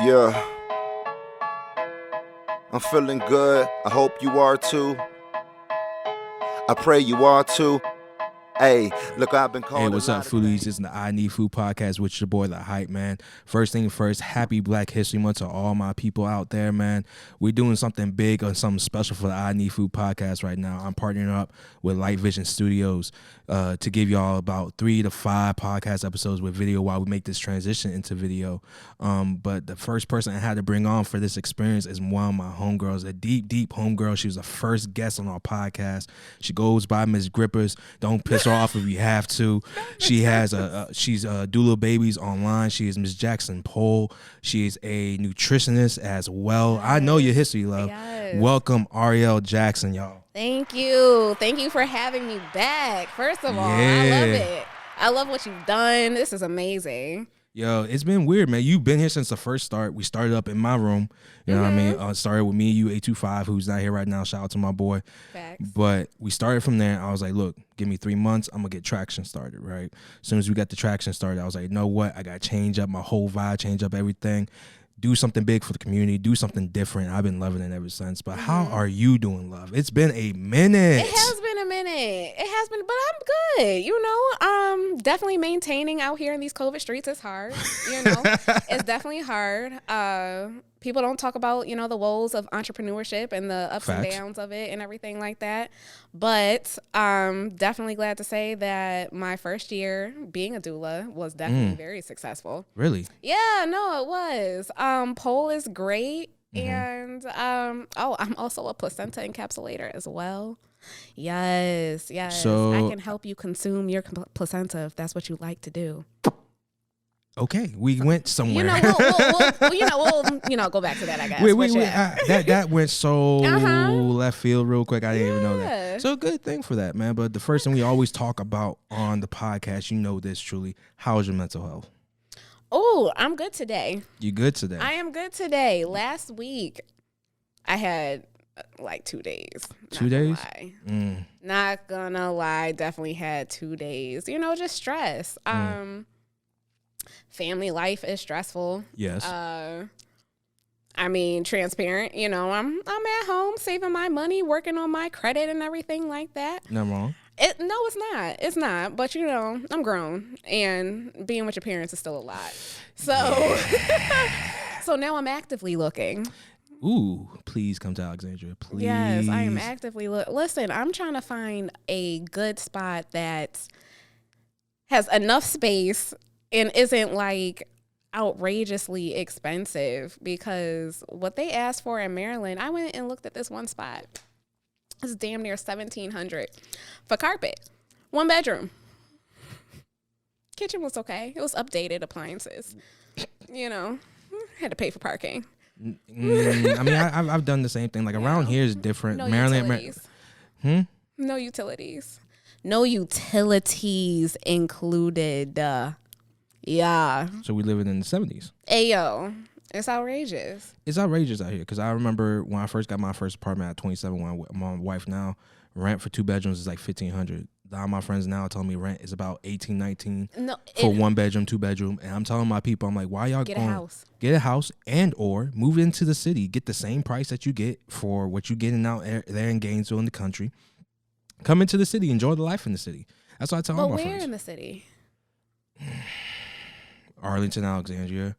Yeah. I'm feeling good. I hope you are too. I pray you are too. Hey, look, I've been called. Hey, what's up, Foodies? It's the INeedFoodPodcast with your boy, The Hype, man. First thing first, happy Black History Month to all my people out there, man. We're doing something big or something special for the INeedFoodPodcast right now. I'm partnering up with Light Vision Studios to give y'all about 3 to 5 podcast episodes with video while we make this transition into video. But the first person I had to bring on for this experience is one of my homegirls, a deep homegirl. She was the first guest on our podcast. She goes by Miss Grippers. Don't piss her off if you have to. She has she's Doula Babies online. She is Miss Jackson Pohl. She is a nutritionist as well. Yes. I know your history, love. Yes. Welcome, Ariel Jackson, y'all. Thank you for having me back. First of all, I love it. I love what you've done. This is amazing. Yo, it's been weird, man. You've been here since the first start. We started up in my room. You know what I mean? Started with me, you, 825, who's not here right now. Shout out to my boy. Facts. But we started from there. I was like, look, give me 3 months. I'm going to get traction started, right? As soon as we got the traction started, I was like, you know what? I got to change up my whole vibe, change up everything. Do something big for the community. Do something different. I've been loving it ever since. But how are you doing, love? It's been a minute. It has been a minute. It has been, but I'm good. You know, definitely maintaining out here in these COVID streets is hard. You know, it's definitely hard. People don't talk about, you know, the woes of entrepreneurship and the ups and downs of it and everything like that. But definitely glad to say that my first year being a doula was definitely very successful. Really? Yeah, no, it was. Poll is great. And I'm also a placenta encapsulator as well. Yes. So, I can help you consume your placenta if that's what you like to do. Okay, we went somewhere. We'll go back to that, I guess. That went so left field real quick. I didn't even know that. So good thing for that, man. But the first thing we always talk about on the podcast, you know this truly, how is your mental health? Oh, I'm good today. You good today? I am good today. Last week, I had like 2 days. 2 days? Not gonna lie, definitely had 2 days. You know, just stress. Family life is stressful. Yes. I mean, transparent. You know, I'm at home saving my money, working on my credit and everything like that. Not wrong. No, it's not. It's not. But, you know, I'm grown, and being with your parents is still a lot. So, so now I'm actively looking. Ooh, please come to Alexandria, please. Yes, I am actively looking. Listen, I'm trying to find a good spot that has enough space and isn't like outrageously expensive, because what they asked for in Maryland, I went and looked at this one spot. It's damn near $1,700 for carpet, 1 bedroom. Kitchen was okay. It was updated appliances. You know, had to pay for parking. I mean, I've done the same thing. Like around here is different. No Maryland. utilities. No utilities. No utilities included. Yeah. So we living in the 70s. Ayo. It's outrageous. It's outrageous out here, because I remember when I first got my first apartment at 27, when I'm with my wife now, rent for 2 bedrooms is like $1,500. All my friends now tell me rent is about $1,800, $1,900 for 1 bedroom, 2 bedroom. And I'm telling my people, I'm like, why y'all get a house? Get a house and or move into the city. Get the same price that you get for what you getting out there in Gainesville in the country. Come into the city, enjoy the life in the city. That's what I tell all my friends. But where in the city? Arlington, Alexandria.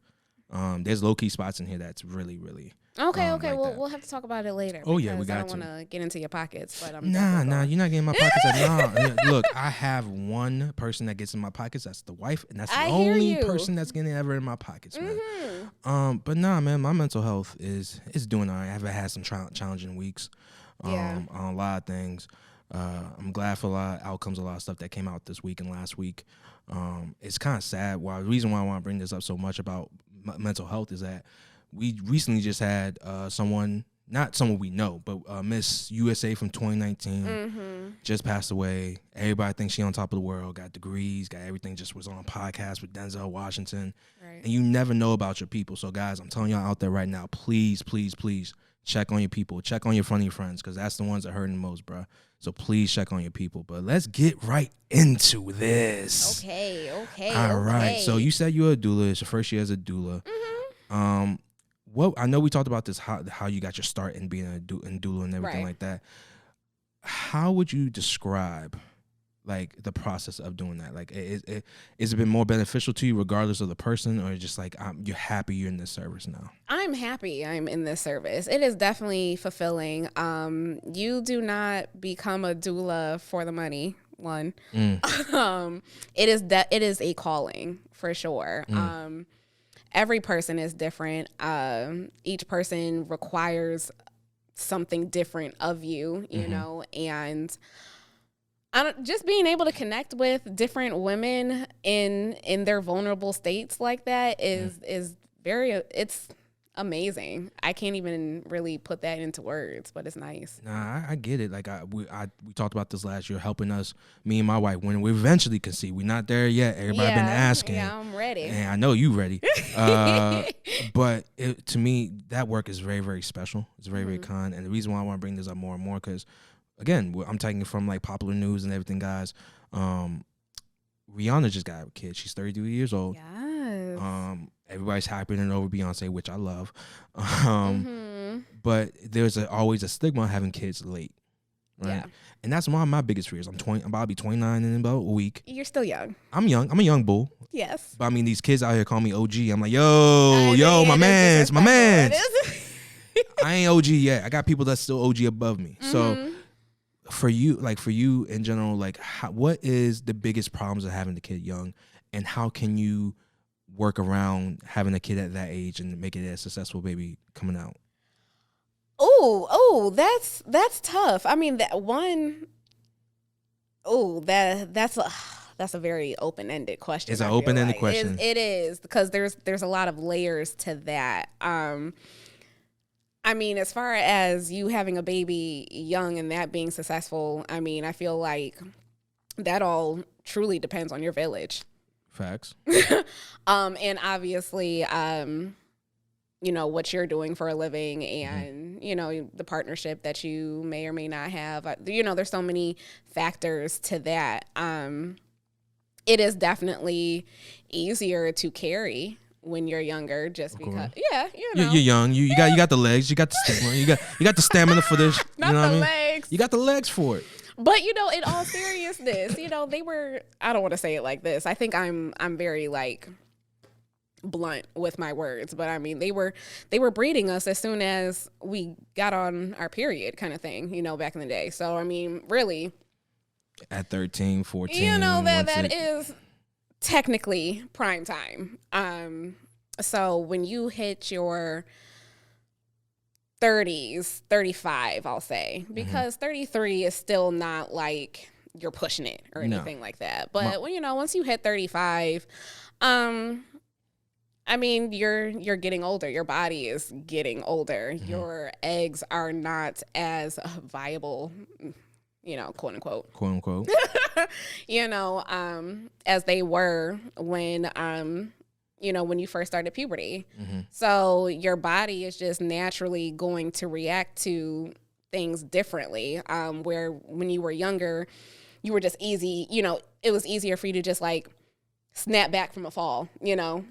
There's low-key spots in here that's really, really okay. like We'll have to talk about it later. Oh yeah, we got to. I don't want to get into your pockets, but I'm nah. You're not getting in my pockets. Look, I have one person that gets in my pockets. That's the wife, and that's the only person that's getting ever in my pockets, man. But nah, man, my mental health is doing all right. I've had some challenging weeks on a lot of things. I'm glad for a lot of outcomes, a lot of stuff that came out this week and last week. It's kind of sad. The reason why I want to bring this up so much about mental health is that we recently just had someone, not someone we know, but Miss USA from 2019 just passed away. Everybody thinks she on top of the world, got degrees, got everything, just was on a podcast with Denzel Washington. Right. And you never know about your people. So guys, I'm telling y'all out there right now, please check on your people. Check on your funny friends, because that's the ones that hurting the most, bro. So please check on your people. But let's get right into this. Okay. All right. So you said you're a doula. It's your first year as a doula. Well, I know we talked about this, how you got your start in being a doula and everything like that. How would you describe like the process of doing that? Like, is it been more beneficial to you regardless of the person, or just like you're happy you're in this service now? I'm happy I'm in this service. It is definitely fulfilling. You do not become a doula for the money. One, it is a calling for sure. Every person is different. Each person requires something different of you, you know, and just being able to connect with different women in their vulnerable states like that is very, it's amazing. I can't even really put that into words, but it's nice. Nah, I get it. Like we talked about this last year, helping us, me and my wife, when we eventually conceive. We're not there yet. Everybody been asking. Yeah, I'm ready. And I know you ready. But to me, that work is very, very special. It's very, very kind. And the reason why I want to bring this up more and more, because again, I'm taking it from like popular news and everything, guys. Rihanna just got a kid. She's 32 years old. Yes. Everybody's hyping over Beyonce, which I love. But there's always a stigma on having kids late. Right? Yeah. And that's one of my biggest fears. I'm about to be 29 in about a week. You're still young. I'm young. I'm a young bull. Yes. But I mean, these kids out here call me OG. I'm like, yo, my man's. I ain't OG yet. I got people that's still OG above me. So for you in general, like what is the biggest problems of having the kid young, and how can you work around having a kid at that age and make it a successful baby coming out? Oh, that's tough. I mean, that's a very open-ended question. It's an open-ended question. It is, because there's a lot of layers to that. I mean, as far as you having a baby young and that being successful, I mean, I feel like that all truly depends on your village. Facts. And obviously, you know, what you're doing for a living and, you know, the partnership that you may or may not have. You know, there's so many factors to that. It is definitely easier to carry when you're younger, just because, you know. You're young. You got the legs. You got the stamina. You got the stamina for this. Not the legs. You got the legs for it. But, you know, in all seriousness, you know, I don't want to say it like this. I think I'm very, like, blunt with my words. But, I mean, they were breeding us as soon as we got on our period kind of thing, you know, back in the day. So, I mean, really. At 13, 14. You know, that is technically prime time. So, when you hit your 30s, 35, I'll say, because 33 is still not like you're pushing it or anything like that. But you know, once you hit 35, I mean, you're getting older. Your body is getting older. Your eggs are not as viable, you know, quote unquote, you know, as they were when you know, when you first started puberty. So your body is just naturally going to react to things differently. Where when you were younger, you were just easy, you know, it was easier for you to just like snap back from a fall, you know,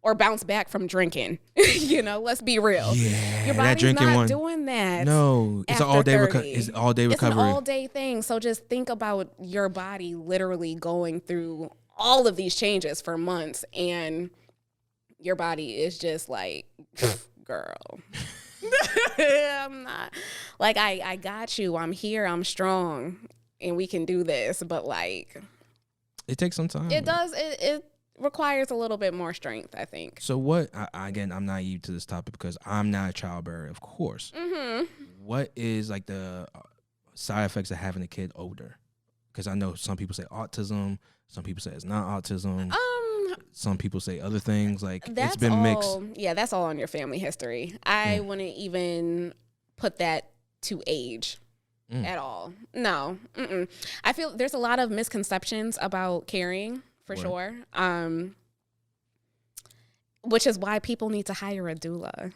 or bounce back from drinking. You know, let's be real. Yeah, your body's not doing that. No, it's an all day recovery. It's an all day thing. So just think about your body literally going through all of these changes for months, and your body is just like, girl, I'm not, like, I got you. I'm here. I'm strong, and we can do this. But like, it takes some time. It does. It requires a little bit more strength, I think. So what? Again, I'm naive to this topic because I'm not a childbearer, of course. What is like the side effects of having a kid older? Because I know some people say autism. Some people say it's not autism. Some people say other things. Like, it's been mixed. Yeah, that's all on your family history. I wouldn't even put that to age at all. No. I feel there's a lot of misconceptions about carrying, for sure. Which is why people need to hire a doula.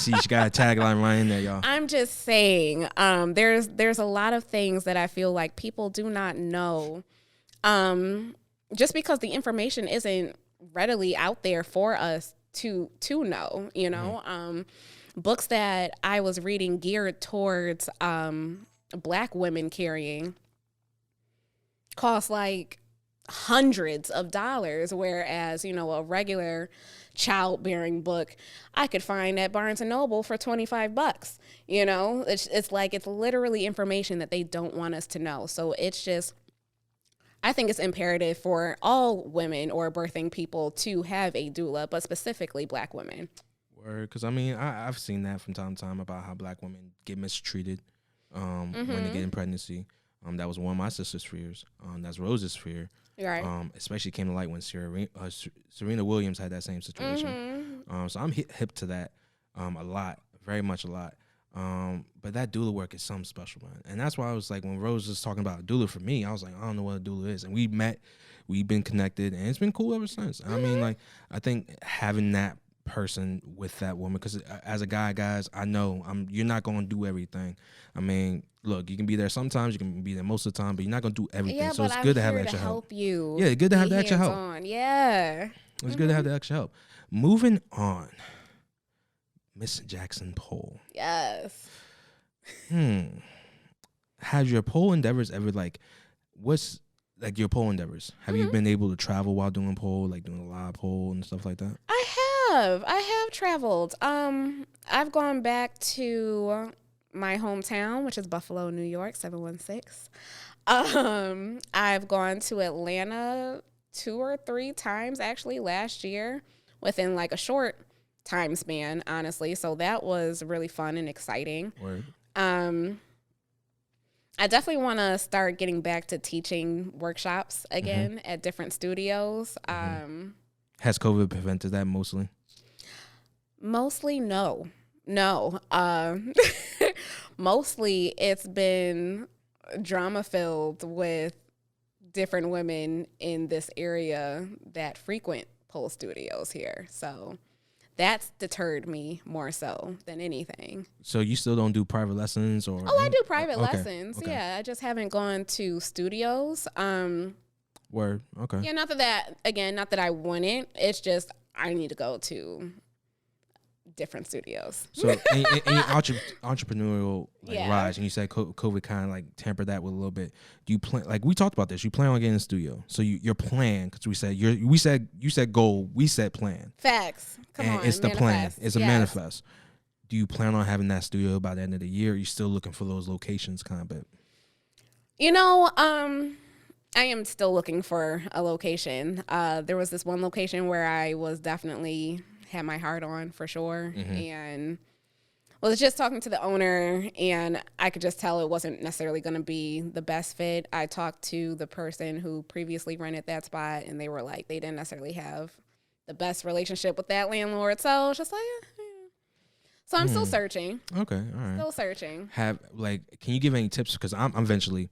See, you got a tagline right in there, y'all. I'm just saying, there's a lot of things that I feel like people do not know. Just because the information isn't readily out there for us to know, you know. Books that I was reading geared towards Black women carrying cost like hundreds of dollars, whereas, you know, a regular childbearing book I could find at Barnes and Noble for $25. You know, it's like, it's literally information that they don't want us to know. So it's just, I think it's imperative for all women or birthing people to have a doula, but specifically Black women. Because I mean, I've seen that from time to time about how Black women get mistreated when they get in pregnancy. That was one of my sister's fears. That's Rose's fear. Right. Especially came to light when Serena Williams had that same situation. So I'm hip to that a lot, very much a lot. But that doula work is something special, man. And that's why I was like, when Rose was talking about doula for me, I was like, I don't know what a doula is. And we met, we've been connected, and it's been cool ever since. I mean, like, I think having that person with that woman, because as a guy, guys, I know you're not going to do everything. I mean, look, you can be there sometimes, you can be there most of the time, but you're not going to do everything. Yeah, so but it's I'm good to have here extra to help. You. Yeah, good to have the extra help. Yeah. It's good to have the extra help. Moving on, Miss Jackson Poll. Yes. Has your pole endeavors ever, like, what's like your pole endeavors? Have you been able to travel while doing pole, like doing a live pole and stuff like that? I have traveled. I've gone back to my hometown, which is Buffalo, New York, 716. I've gone to Atlanta 2 or 3 times actually last year within like a short time span, honestly. So that was really fun and exciting. Word. I definitely want to start getting back to teaching workshops again at different studios. Has COVID prevented that mostly? Mostly, no. Mostly it's been drama filled with different women in this area that frequent pole studios here. So that's deterred me more so than anything. So you still don't do private lessons? Or I do private okay. lessons. Okay. Yeah, I just haven't gone to studios. Word. Okay. Yeah, not that I wouldn't. It's just I need to go to different studios. So in your entrepreneurial Yeah. rise, and you said COVID kind of like tempered that with a little bit. Do you plan, like we talked about this, you plan on getting in the studio. So your plan, because you said goal, we said plan. Facts. Come on, it's the plan. It's a Yes. manifest. Do you plan on having that studio by the end of the year? Or are you still looking for those locations kind of bit? You know, I am still looking for a location. There was this one location where I was definitely had my heart on for sure. And was just talking to the owner, and I could just tell it wasn't necessarily going to be the best fit. I talked to the person who previously rented that spot, and they were like, they didn't necessarily have the best relationship with that landlord. So it's just like, yeah. So I'm still searching. Okay, all right. Still searching. Can you give any tips? Because I'm eventually,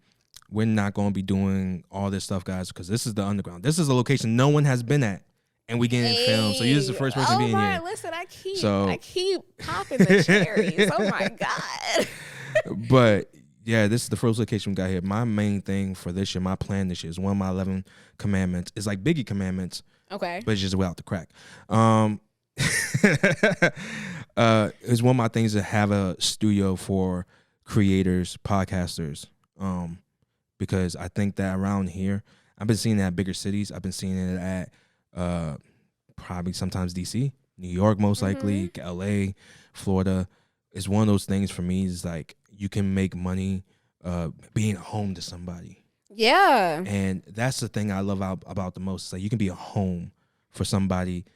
we're not going to be doing all this stuff, guys, because this is the underground. This is a location no one has been at, and we getting filmed. So you're just the first person being here. Listen, I keep popping the cherries. Oh my God. But yeah, this is the first location we got here. My main thing for this year, my plan this year is one of my 11 commandments. It's like Biggie commandments. Okay. But it's just without the crack. It's one of my things to have a studio for creators, podcasters. Because I think that around here, I've been seeing it at bigger cities. I've been seeing it at probably sometimes DC, New York, most likely, LA, Florida. It's one of those things for me is like you can make money being home to somebody. Yeah. And that's the thing I love about the most. It's like you can be a home for somebody,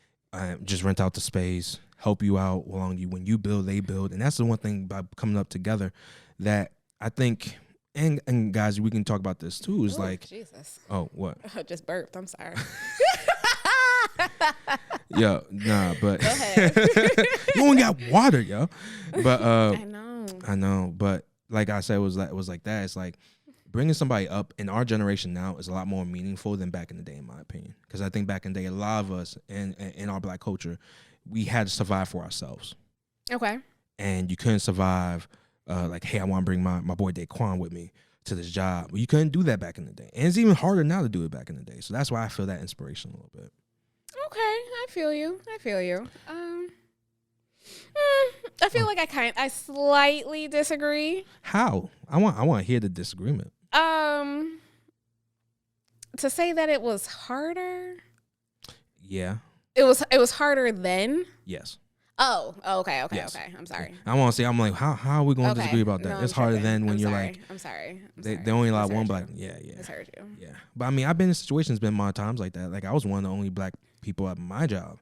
just rent out the space, help you out when you build, they build. And that's the one thing by coming up together that I think, and guys, we can talk about this too, is like, Jesus. Oh, what? I just burped. I'm sorry. Yo, nah, but Go ahead. you only got water, yo. But I know. But like I said, it was like that. It's like bringing somebody up in our generation now is a lot more meaningful than back in the day, in my opinion. Because I think back in the day, a lot of us in our Black culture, we had to survive for ourselves. Okay. And you couldn't survive like, hey, I want to bring my boy Daquan with me to this job. Well, you couldn't do that back in the day. And it's even harder now to do it back in the day. So that's why I feel that inspiration a little bit. Okay, I feel you. I feel like I slightly disagree. How? I want to hear the disagreement. To say that it was harder. Yeah. It was harder then. Yes. Oh, okay. Yes. Okay. I'm sorry. I want to say, I'm like, how are we going to disagree about that? No, it's harder than when I'm you're sorry. like, I'm sorry. they only allow one black. Yeah. Misheard you. Yeah. But I mean, I've been in situations, been more times like that. Like I was one of the only black people at my job,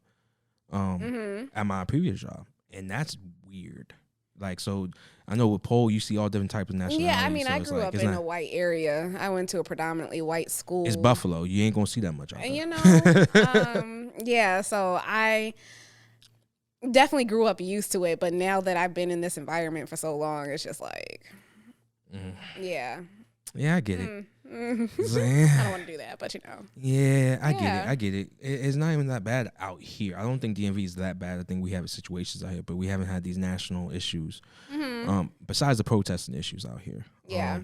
at my previous job, and that's weird. Like, so I know with Pole, you see all different types of nationalities. Yeah, I mean, so I grew up in a white area. I went to a predominantly white school. It's Buffalo. You ain't gonna see that much out there. You know, yeah. So I definitely grew up used to it, but now that I've been in this environment for so long, it's just like, yeah. Yeah, I get it. I don't want to do that, but you know. Yeah, I get it. It's not even that bad out here. I don't think DMV is that bad. I think we have situations out here, but we haven't had these national issues. Besides the protesting issues out here. Yeah.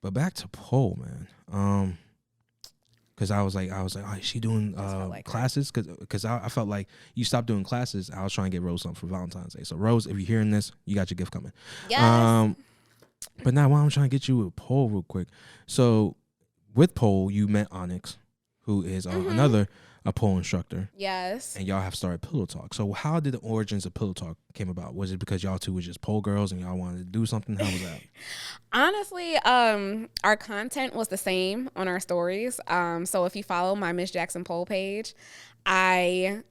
But back to Pole, man. Because I was like, oh, is she doing classes? Because I felt like you stopped doing classes. I was trying to get Rose something for Valentine's Day. So Rose, if you're hearing this, you got your gift coming. Yes. But now, why I'm trying to get you with Pole real quick. So with Pole, you met Onyx, who is another pole instructor. Yes. And y'all have started Pillow Talk. So how did the origins of Pillow Talk came about? Was it because y'all two were just pole girls and y'all wanted to do something? How was that? Honestly, our content was the same on our stories. So if you follow my Miss Jackson Pole page, I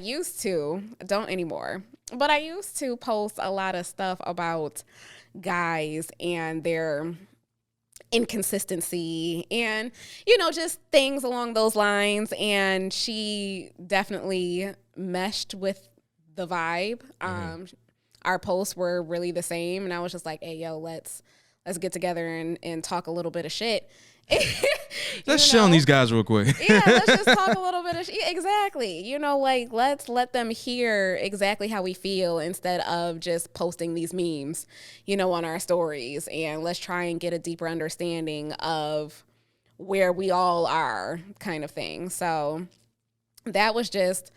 used to, don't anymore, but I used to post a lot of stuff about guys and their inconsistency and, you know, just things along those lines. And she definitely meshed with the vibe. Our posts were really the same. And I was just like, hey, yo, let's get together and talk a little bit of shit. Let's shit on these guys real quick. Yeah, let's just talk a little bit of shit. Exactly. You know, like, let's let them hear exactly how we feel instead of just posting these memes, you know, on our stories. And let's try and get a deeper understanding of where we all are, kind of thing. So that was just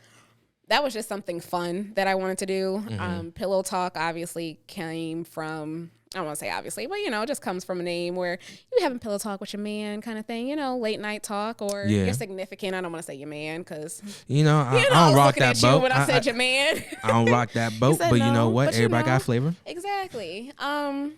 something fun that I wanted to do. Pillow Talk obviously came from, I don't want to say obviously, but, you know, it just comes from a name where you having pillow talk with your man kind of thing, you know, late night talk or your significant. I don't want to say your man because, you know, I don't rock that boat. When I said your man. I don't rock that boat, but you know what? Everybody got flavor. Exactly. Yeah,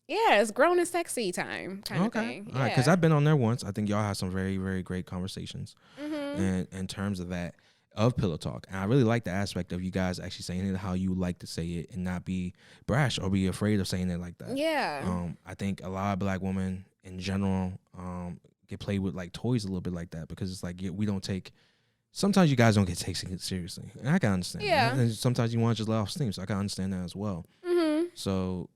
it's grown and sexy time kind of thing. All right, because I've been on there once. I think y'all have some very, very great conversations in terms of that. Of Pillow Talk. And I really like the aspect of you guys actually saying it how you like to say it and not be brash or be afraid of saying it like that. Yeah. I think a lot of black women in general get played with like toys a little bit like that because it's like we don't take, sometimes you guys don't get taken seriously. And I can understand. Yeah. And sometimes you want to just let off steam. So I can understand that as well. So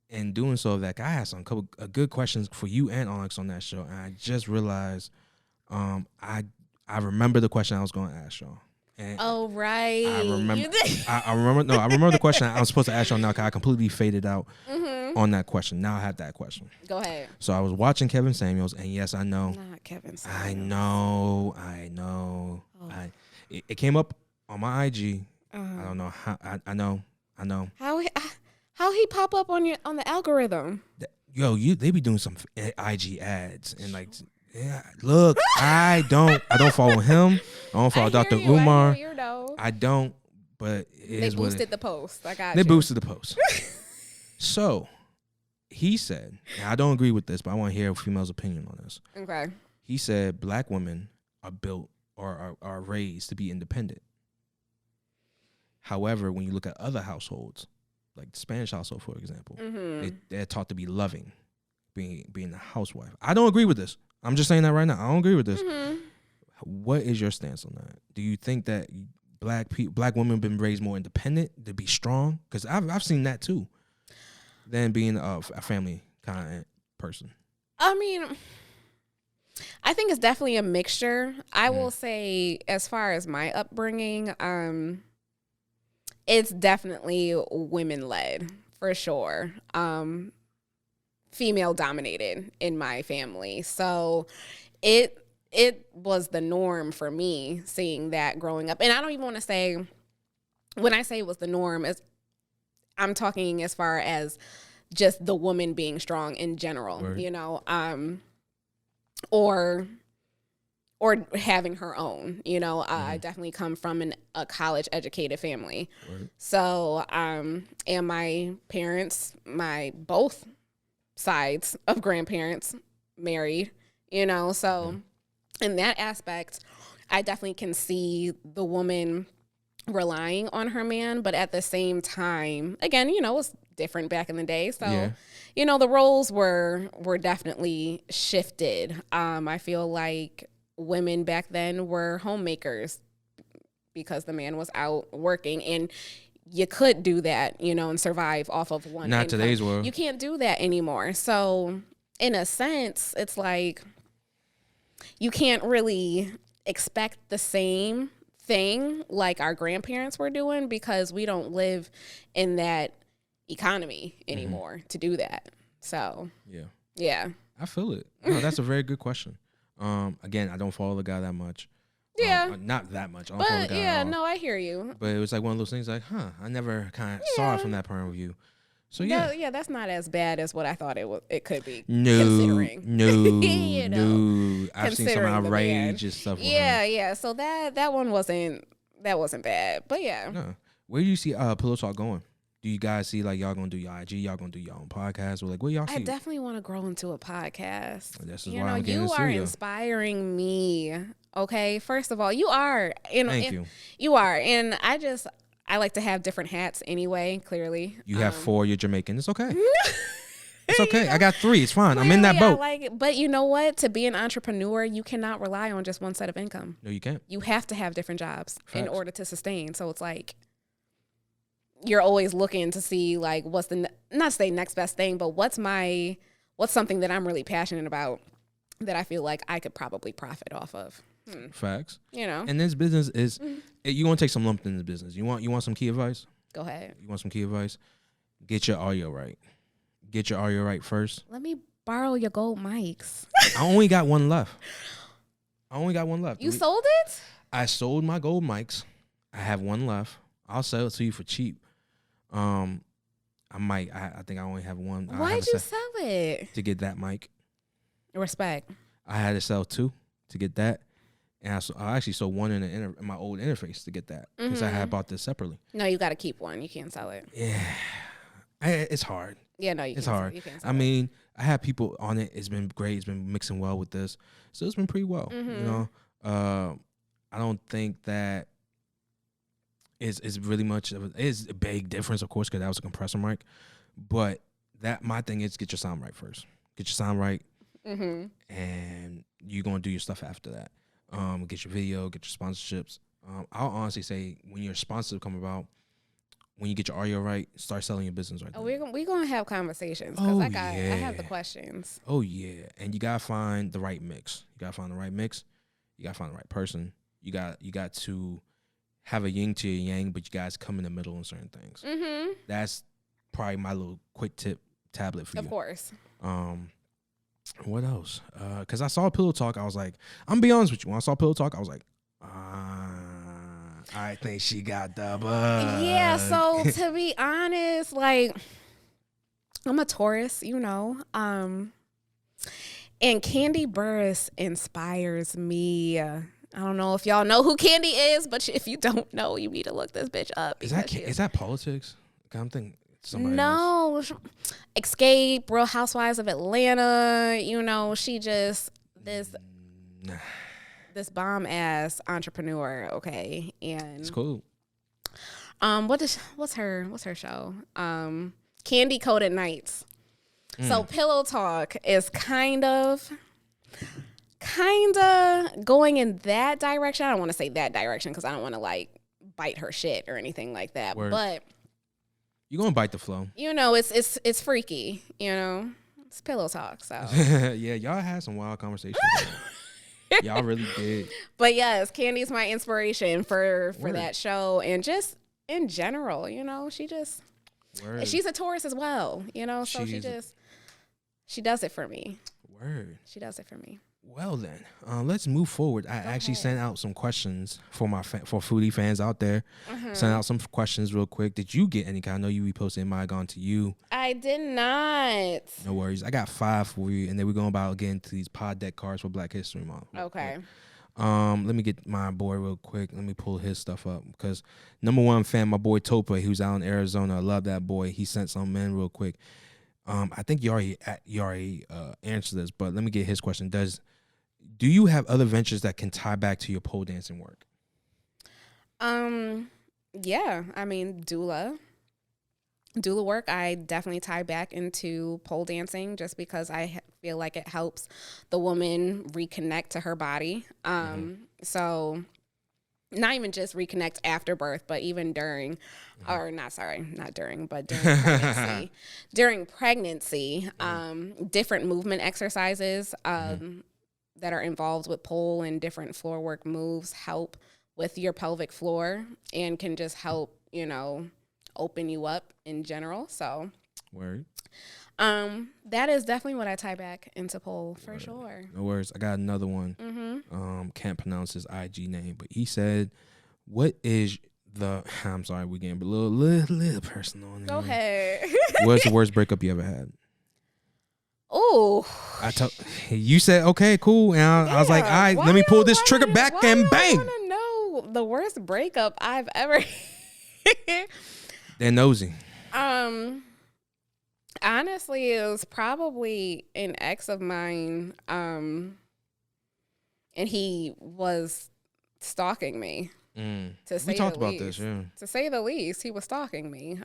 in doing so, that I had some a good questions for you and Onyx on that show. And I just realized I remember the question I was going to ask y'all. And right. I remember. I remember the question I was supposed to ask y'all now because I completely faded out on that question. Now I have that question. Go ahead. So I was watching Kevin Samuels, and yes, I know. Not Kevin Samuels. I know. Oh. It came up on my IG. I don't know how. I know. How he pop up on the algorithm? They be doing some IG ads and like. Yeah, look, I don't follow him. I don't follow Dr. Umar. I don't, but they boosted the post. They boosted the post. So he said, and I don't agree with this, but I want to hear a female's opinion on this. Okay. He said black women are built or are raised to be independent. However, when you look at other households, like the Spanish household, for example, they're taught to be loving, being a housewife. I don't agree with this. I'm just saying that right now. I don't agree with this. What is your stance on that? Do you think that black women have been raised more independent to be strong? Because I've seen that too. Than being a family kind of person. I mean, I think it's definitely a mixture. I will say, as far as my upbringing, it's definitely women led for sure. Female dominated in my family. So it it was the norm for me seeing that growing up. And I don't even want to say, when I say it was the norm, I'm talking as far as just the woman being strong in general, Right. you know, or having her own, you know. I definitely come from a college educated family. Right. So, and my parents, both sides of grandparents married, you know. So in that aspect, I definitely can see the woman relying on her man, but at the same time, again, you know, it was different back in the day. So, you know, the roles were definitely shifted. I feel like women back then were homemakers because the man was out working, and you could do that, you know, and survive off of one Not income. today's world. You can't do that anymore. So in a sense, it's like you can't really expect the same thing like our grandparents were doing because we don't live in that economy anymore to do that. So yeah, I feel it. No, that's a very good question. Again, I don't follow the guy that much. Yeah. Not that much. I don't follow the but guy yeah, at all. no, I hear you. But it was like one of those things like, I never kind of saw it from that point of view. So yeah. That's not as bad as what I thought it could be. No, considering. You know, no. I've seen some considering the man. outrageous stuff. Yeah. So that one wasn't bad. But yeah. No. Where do you see Pillow Talk going? Do you guys see like y'all gonna do your IG, y'all gonna do your own podcast, or like what y'all see? I definitely want to grow into a podcast. This is You why know, I'm getting you the are studio. inspiring me. Okay, first of all, you are. Thank you. You are, and I like to have different hats anyway. Clearly, You have 4. You're Jamaican. It's okay. It's okay. I got 3. It's fine. I'm in Clearly, that boat. I like it. But you know what? To be an entrepreneur, you cannot rely on just one set of income. No, you can't. You have to have different jobs in Facts. order to sustain. So it's like you're always looking to see like what's the not to say next best thing, but what's something that I'm really passionate about that I feel like I could probably profit off of. Facts. You know. And this business is you want to take some lump in this business. You want some key advice? Go ahead. You want some key advice? Get your audio right. Get your audio right first. Let me borrow your gold mics. I only got one left. You sold it? I sold my gold mics. I have one left. I'll sell it to you for cheap. I think I only have one. Why'd you sell it? To get that mic. Respect. I had to sell 2 to get that. And I actually sold one in my old interface to get that because I had bought this separately. No, you got to keep one. You can't sell it. Yeah. It's hard. Yeah, no, It's hard. You can't sell I mean, I have people on it. It's been great. It's been mixing well with this. So it's been pretty well. You know, I don't think that is really much of is a big difference, of course, because that was a compressor mic. But my thing is get your sound right first. Get your sound right. And you're going to do your stuff after that. Get your video, get your sponsorships. I'll honestly say when your sponsors come about, when you get your audio right, start selling your business right there. We're going to have conversations because I have the questions. Oh, yeah. And you got to find the right mix. You got to find the right person. You got to have a yin to your yang, but you guys come in the middle on certain things. That's probably my little quick tip tablet for you. Of course. What else? Because I saw Pillow Talk. I was like, I'm going to be honest with you. When I saw Pillow Talk, I was like, I think she got the bug. Yeah, so to be honest, like, I'm a Taurus, you know. And Candy Burris inspires me. I don't know if y'all know who Candy is, but if you don't know, you need to look this bitch up. Is that politics? I'm thinking somebody else. Escape, Real Housewives of Atlanta. You know, she just this bomb ass entrepreneur. Okay, and It's cool. what's her show? Candy Coated Nights. So Pillow Talk is kind of going in that direction. I don't want to say that direction because I don't want to like bite her shit or anything like that. Word. But You're gonna bite the flow. you know, it's freaky. You know, it's Pillow Talk. So Yeah, y'all had some wild conversations. Y'all really did. but yes, Candy's my inspiration for Word. that show and just in general. You know, she's a Taurus as well. You know, so she does it for me. Word. She does it for me. Well then, let's move forward. I actually sent out some questions for for foodie fans out there. Sent out some questions real quick. Did you get any? I know you reposted mine gone to you. I did not. No worries. I got 5 for you, and then we're going about getting to these pod deck cards for Black History Month. Okay. Let me get my boy real quick. Let me pull his stuff up because number 1 fan, my boy Topa, who's out in Arizona. I love that boy. He sent some in real quick. I think you already answered this, but let me get his question. Do you have other ventures that can tie back to your pole dancing work? Yeah. I mean, doula work, I definitely tie back into pole dancing just because I feel like it helps the woman reconnect to her body. So not even just reconnect after birth, but even during, or not during pregnancy. During pregnancy, different movement exercises that are involved with pole and different floor work moves help with your pelvic floor and can just help, open you up in general. So Word. That is definitely what I tie back into pole for sure. No worries. I got another one. Can't pronounce his IG name, but he said, "What is the?" I'm sorry, we're getting a little personal. Go ahead. What's the worst breakup you ever had? Oh, You said okay, cool, and I was like, all right, let me pull this trigger back and bang. I want to know the worst breakup I've ever. They're nosy. Honestly, it was probably an ex of mine, and he was stalking me. To say we talked the about least. this, yeah. To say the least, he was stalking me.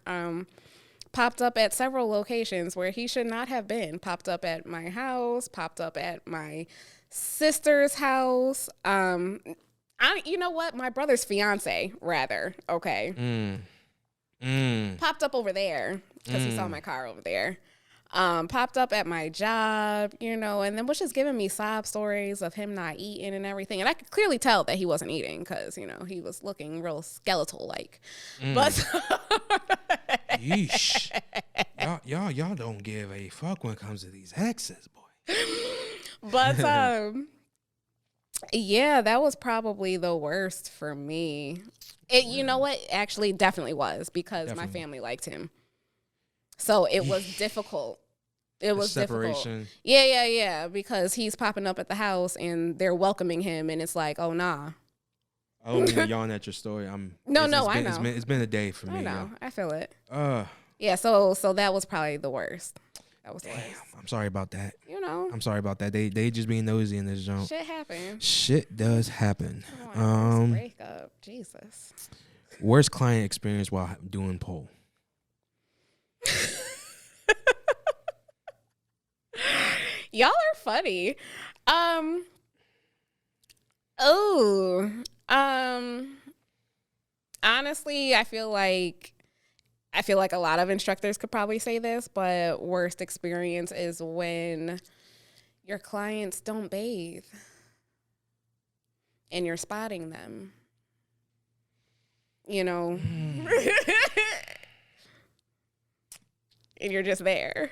Popped up at several locations where he should not have been. Popped up at my house. Popped up at my sister's house. You know what? My brother's fiance, rather. Okay. Popped up over there because he saw my car over there. Popped up at my job, and then was just giving me sob stories of him not eating and everything. And I could clearly tell that he wasn't eating because, he was looking real skeletal-like. But Yeesh. Y'all don't give a fuck when it comes to these exes, boy. But yeah, that was probably the worst for me. You know what? Actually, definitely was because my family liked him. So it was difficult. It was separation. Difficult. Yeah. Because he's popping up at the house and they're welcoming him, and it's like, oh nah. I don't mean to yawn at your story. I know. It's been a day for me. I know. I feel it. Yeah. So that was probably the worst. That was the worst. I'm sorry about that. I'm sorry about that. They just being nosy in this joint. Shit happens. Shit does happen. Breakup. Jesus. Worst client experience while doing pole. Y'all are funny. Honestly, I feel like a lot of instructors could probably say this, but worst experience is when your clients don't bathe and you're spotting them. And you're just there.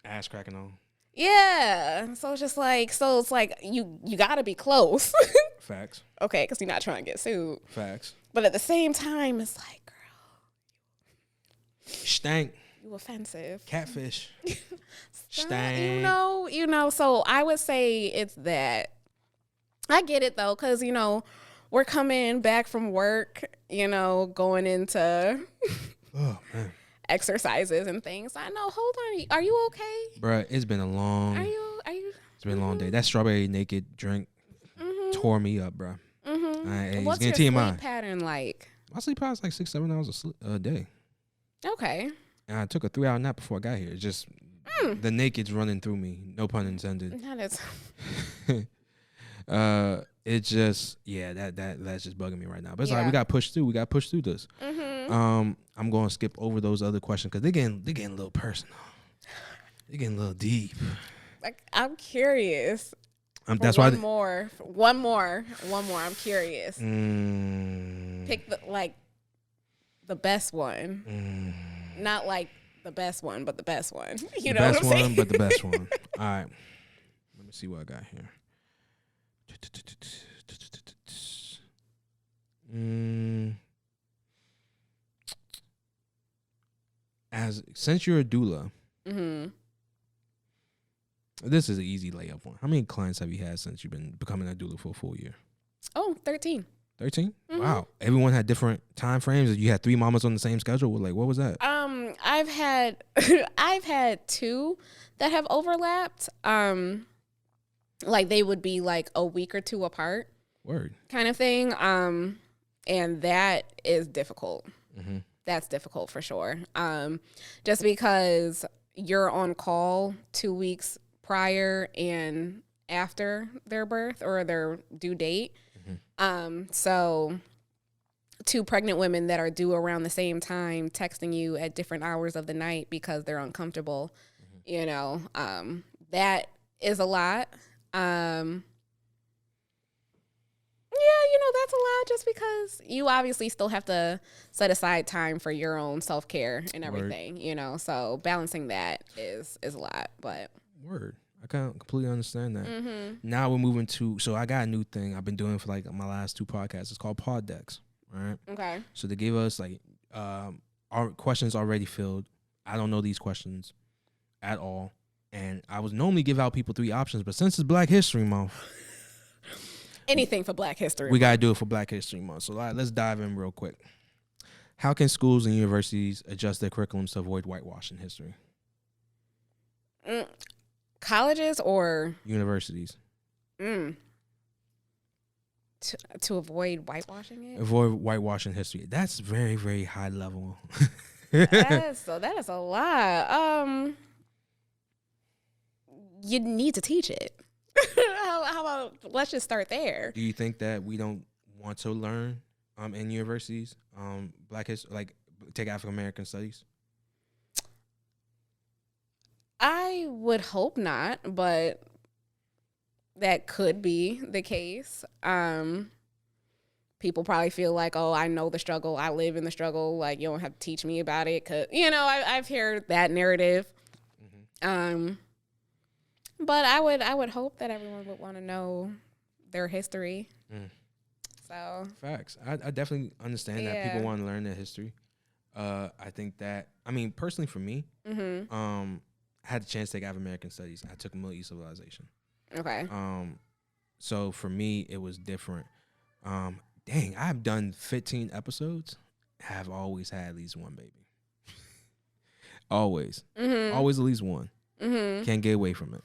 Ass cracking on. Yeah. So it's like you got to be close. Facts. Okay, because you're not trying to get sued. Facts. But at the same time, it's like, girl, stank. You offensive. Catfish. Stank. So I would say it's that. I get it though, because we're coming back from work, going into exercises and things. I know. Hold on. Are you okay? Bruh, it's been a long. Are you? It's been a long day. That strawberry naked drink tore me up, bruh. What's your sleep pattern like? My sleep pattern is like 6-7 hours a day. Okay. And I took a 3-hour nap before I got here. It's just the naked's running through me. No pun intended. That is. It just that's just bugging me right now. But it's like we got to push through. We got to push through this. I'm going to skip over those other questions because they're getting a little personal. They're getting a little deep. Like, I'm curious. That's one more. I'm curious. Pick the best one. Not like the best one, but the best one. You know what I'm saying? But the best one. All right. me see what I got here. Since you're a doula, this is an easy layup one. How many clients have you had since you've been becoming a doula for a full year? Oh, 13. 13? Wow. Everyone had different time frames. You had 3 mamas on the same schedule. Like, what was that? I've had I've had 2 that have overlapped. Like they would be like a week or 2 apart. Word. Kind of thing. And that is difficult. That's difficult for sure. Just because you're on call 2 weeks prior and after their birth or their due date. So 2 pregnant women that are due around the same time texting you at different hours of the night because they're uncomfortable, you know, that is a lot. Yeah, you know, that's a lot just because you obviously still have to set aside time for your own self-care and everything, you know, so balancing that is a lot, but. Word. I can't completely understand that. Now we're moving to, so I got a new thing I've been doing for like my last 2 podcasts. It's called Pod Decks, right? Okay. So they gave us like our questions already filled. I don't know these questions at all. And I would normally give out people 3 options, but since it's Black History Month. Anything for Black History We got to do it for Black History Month. So let's dive in real quick. How can schools and universities adjust their curriculums to avoid whitewashing history? Colleges or? Universities. To avoid whitewashing it? Avoid whitewashing history. That's very, very high level. That is a lot. You need to teach it. How about let's just start there? Do you think that we don't want to learn in universities Black history, like take African American studies? I would hope not, but that could be the case. People probably feel like, oh, I know the struggle, I live in the struggle, like you don't have to teach me about it, cause you know I've heard that narrative. But I would hope that everyone would want to know their history. So facts. I definitely understand that people want to learn their history. I think that, I mean, personally for me, I had the chance to take African American studies. I took Middle East civilization. Okay. So for me, it was different. Dang, I've done 15 episodes. Have always had at least one baby. Always. Always at least one. Can't get away from it.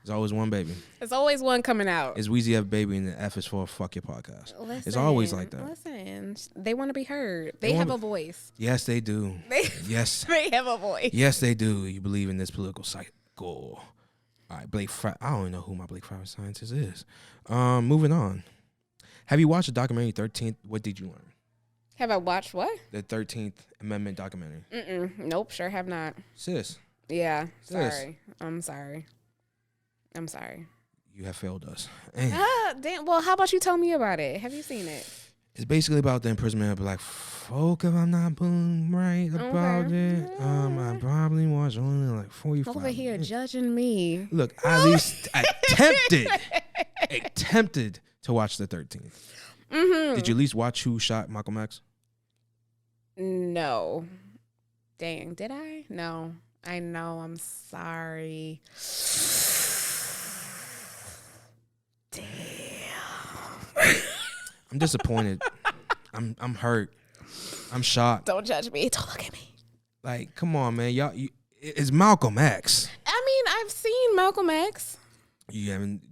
There's always one baby. There's always one coming out. It's Weezy F baby and the F is for fuck your podcast. It's always like that. Listen, they want to be heard. They have a voice. Yes, they do. Yes. They have a voice. Yes, they do. You believe in this political cycle. All right, I don't even know who my Blake Friday scientist is. Moving on. Have you watched the documentary 13th? What did you learn? Have I watched what? The 13th Amendment documentary. Nope, sure have not. Sis. Yeah, sorry. I'm sorry. You have failed us. Damn. Well, how about you tell me about it? Have you seen it? It's basically about the imprisonment of Black folk, if I'm not right about it. I probably watched only like 45 Over here minutes. judging me. Look, I at least attempted to watch the 13th. Did you at least watch Who Shot Malcolm X? No. Dang, did I? No. I know, I'm sorry. Damn. I'm disappointed. I'm hurt. I'm shocked. Don't judge me. Don't look at me. Like, come on, man. It's Malcolm X. I mean, I've seen Malcolm X. You haven't.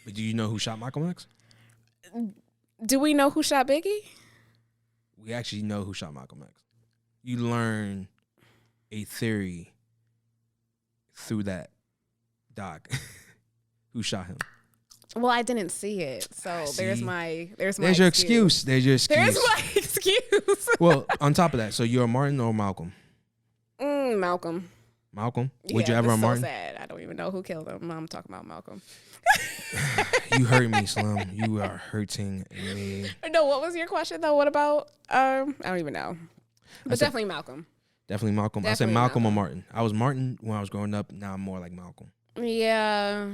But do you know who shot Malcolm X? Do we know who shot Biggie? We actually know who shot Malcolm X. You learn a theory through that doc. Who shot him? Well, I didn't see it, so there's your excuse. There's your excuse. There's my excuse. Well, on top of that, so you're a Martin or Malcolm? Malcolm. Malcolm? Would you ever a Martin? So sad. I don't even know who killed him. I'm talking about Malcolm. You hurt me, Slim. You are hurting me. No, what was your question though? What about I don't even know. But definitely Malcolm. Definitely Malcolm. I said Malcolm or Martin. I was Martin when I was growing up. Now I'm more like Malcolm. Yeah.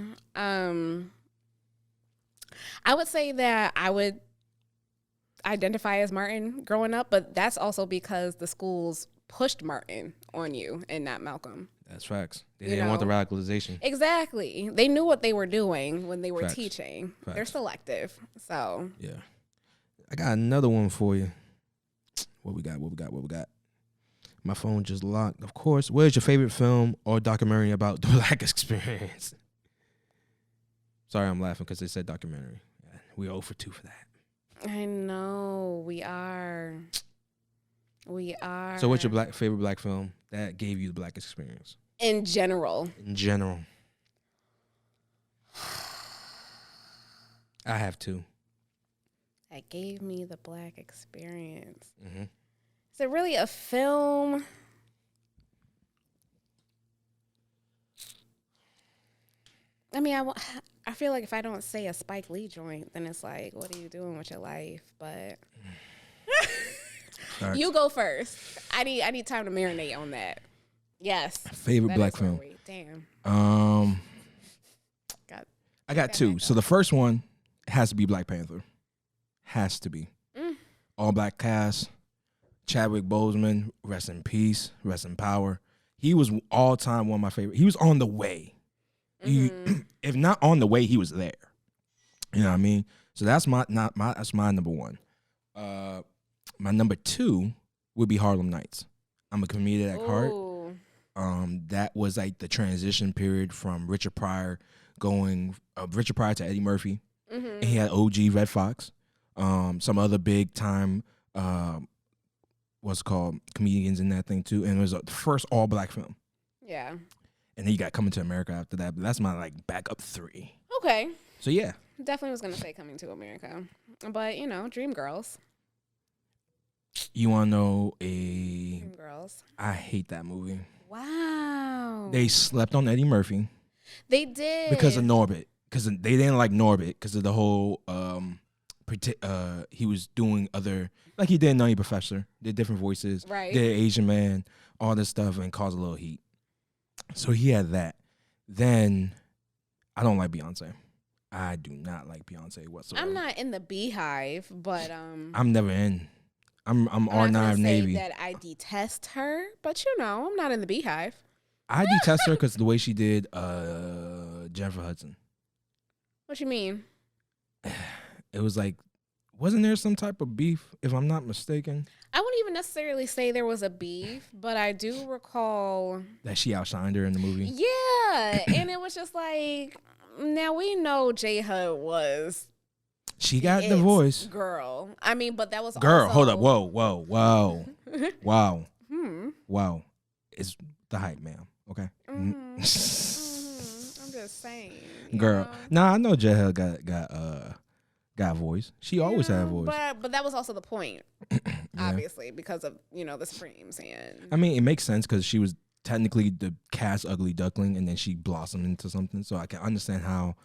I would say that I would identify as Martin growing up, but that's also because the schools pushed Martin on you and not Malcolm. That's facts. They didn't want the radicalization. Exactly. They knew what they were doing when they were Facts. teaching. Facts. They're selective. So Yeah. I got another one for you. What we got? My phone just locked. Of course. Where's your favorite film or documentary about the Black experience? Sorry, I'm laughing because they said documentary. We 0 for 2 for that. I know we are. So what's your favorite Black film that gave you the Black experience? In general. I have 2. That gave me the Black experience. Mm-hmm. Is it really a film? I mean, I feel like if I don't say a Spike Lee joint, then it's like, what are you doing with your life? But you go first. I need time to marinate on that. Yes. Favorite Black film. Damn. I got 2. So the first one has to be Black Panther. Has to be. All Black cast. Chadwick Boseman, rest in peace, rest in power. He was all time one of my favorite. He was on the way. If not on the way, he was there. You know what I mean? So that's my number 1. My number 2 would be Harlem Nights. I'm a comedian at heart. That was like the transition period from Richard Pryor to Eddie Murphy. And he had OG Red Fox, some other big time comedians in that thing too, and it was the first all Black film. Yeah. And then you got Coming to America after that, but that's my like backup 3. Okay. So yeah. Definitely was gonna say Coming to America, but Dreamgirls. You wanna know Dreamgirls? I hate that movie. Wow. They slept on Eddie Murphy. They did because of Norbit, because they didn't like Norbit because of the whole he was doing other, like he did Nutty Professor, did different voices, right? Did Asian Man, all this stuff, and caused a little heat. So he had that. Then I don't like Beyonce. I do not like Beyonce whatsoever. I'm not in the Beehive, but I'm never in. I'm R9 Navy. That I detest her, but I'm not in the Beehive. I detest her because the way she did Jennifer Hudson. What you mean? It was like, wasn't there some type of beef, if I'm not mistaken? I wouldn't even necessarily say there was a beef, but I do recall that she outshined her in the movie. Yeah, and it was just like, now we know J Hud was. She got the voice, girl. I mean, but that was girl. Also... Hold up, whoa, wow. It's the hype, ma'am. Okay. I'm just saying, girl. Nah, I know J Hud got voice. She always had voice. But that was also the point, obviously, because of the Supremes and. I mean, it makes sense because she was technically the cast ugly duckling, and then she blossomed into something. So I can understand how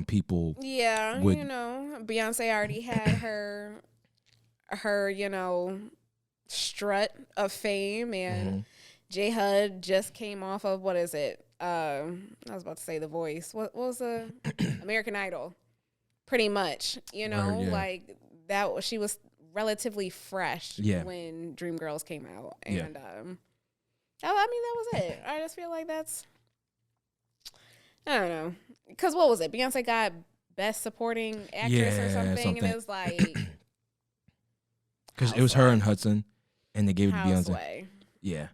people. Yeah, would... Beyonce already had her strut of fame, and J Hud just came off of what is it? I was about to say The Voice. What was the American Idol? Pretty much, like that. She was relatively fresh when Dreamgirls came out, and that was it. I just feel like that's, I don't know, because what was it? Beyonce got Best Supporting Actress or something, and it was like because it was her and Hudson, and they gave it to Beyonce. Sway. Yeah,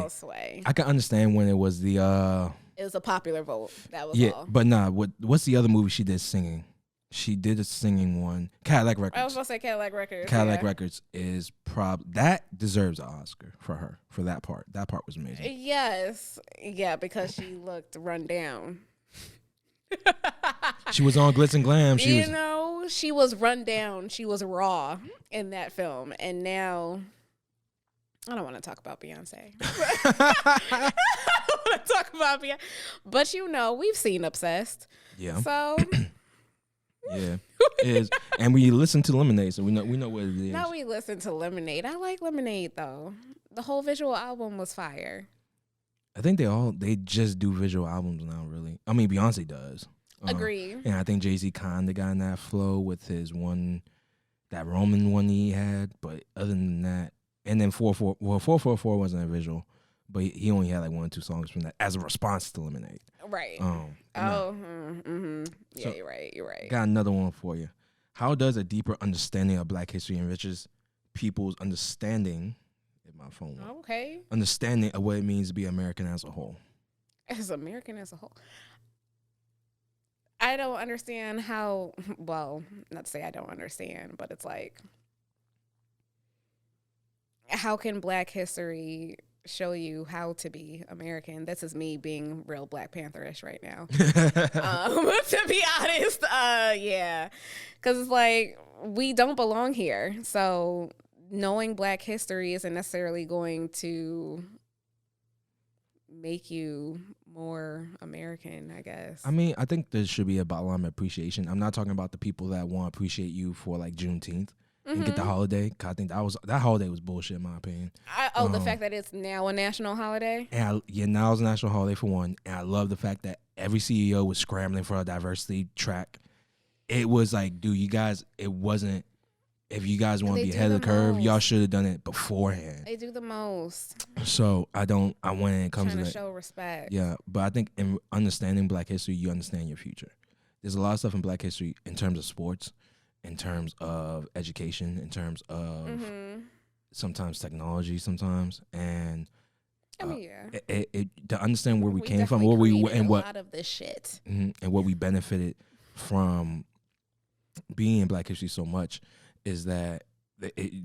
Sway. I can understand when it was the. It was a popular vote. That was all. But nah. What's the other movie she did singing? She did a singing one. Cadillac Records. I was going to say Cadillac Records. Cadillac Records is that deserves an Oscar for her for that part. That part was amazing. Yes. Yeah, because she looked run down. She was on Glitz and Glam. She was run down. She was raw in that film. And now, I don't want to talk about Beyonce. I don't want to talk about Beyonce. But we've seen Obsessed. Yeah. So... Yeah, it is. And we listen to Lemonade, so we know what it is. Now we listen to Lemonade. I like Lemonade though. The whole visual album was fire. I think they just do visual albums now, really. I mean, Beyonce does. Agree. And I think Jay-Z kind of got in that flow with his that Roman one he had. But other than that, and then 444 wasn't a visual, but he only had like 1 or 2 songs from that as a response to Lemonade. Right. Yeah, so, you're right. Got another one for you. How does a deeper understanding of Black history enriches people's understanding? My phone. Okay. Understanding of what it means to be American as a whole. As American as a whole. I don't understand how, well, not to say I don't understand, but it's like, how can Black history show you how to be American? This is me being real Black Panther-ish right now. To be honest, yeah. Because it's like, we don't belong here. So knowing Black history isn't necessarily going to make you more American, I guess. I mean, I think there should be a bottom line appreciation. I'm not talking about the people that want to appreciate you for like Juneteenth and get the holiday. 'Cause I think that holiday was bullshit in my opinion. The fact that it's now a national holiday? And now it's a national holiday for one. And I love the fact that every CEO was scrambling for a diversity track. It was like, dude, you guys, it wasn't, if you guys want to be ahead of the curve, y'all should have done it beforehand. They do the most. So when it comes to that, show respect. Yeah, but I think in understanding Black history, you understand your future. There's a lot of stuff in Black history in terms of sports, in terms of education, in terms of sometimes technology, and I mean, yeah. It to understand where we came from, what a lot of this shit, and what we benefited from being in Black history so much is that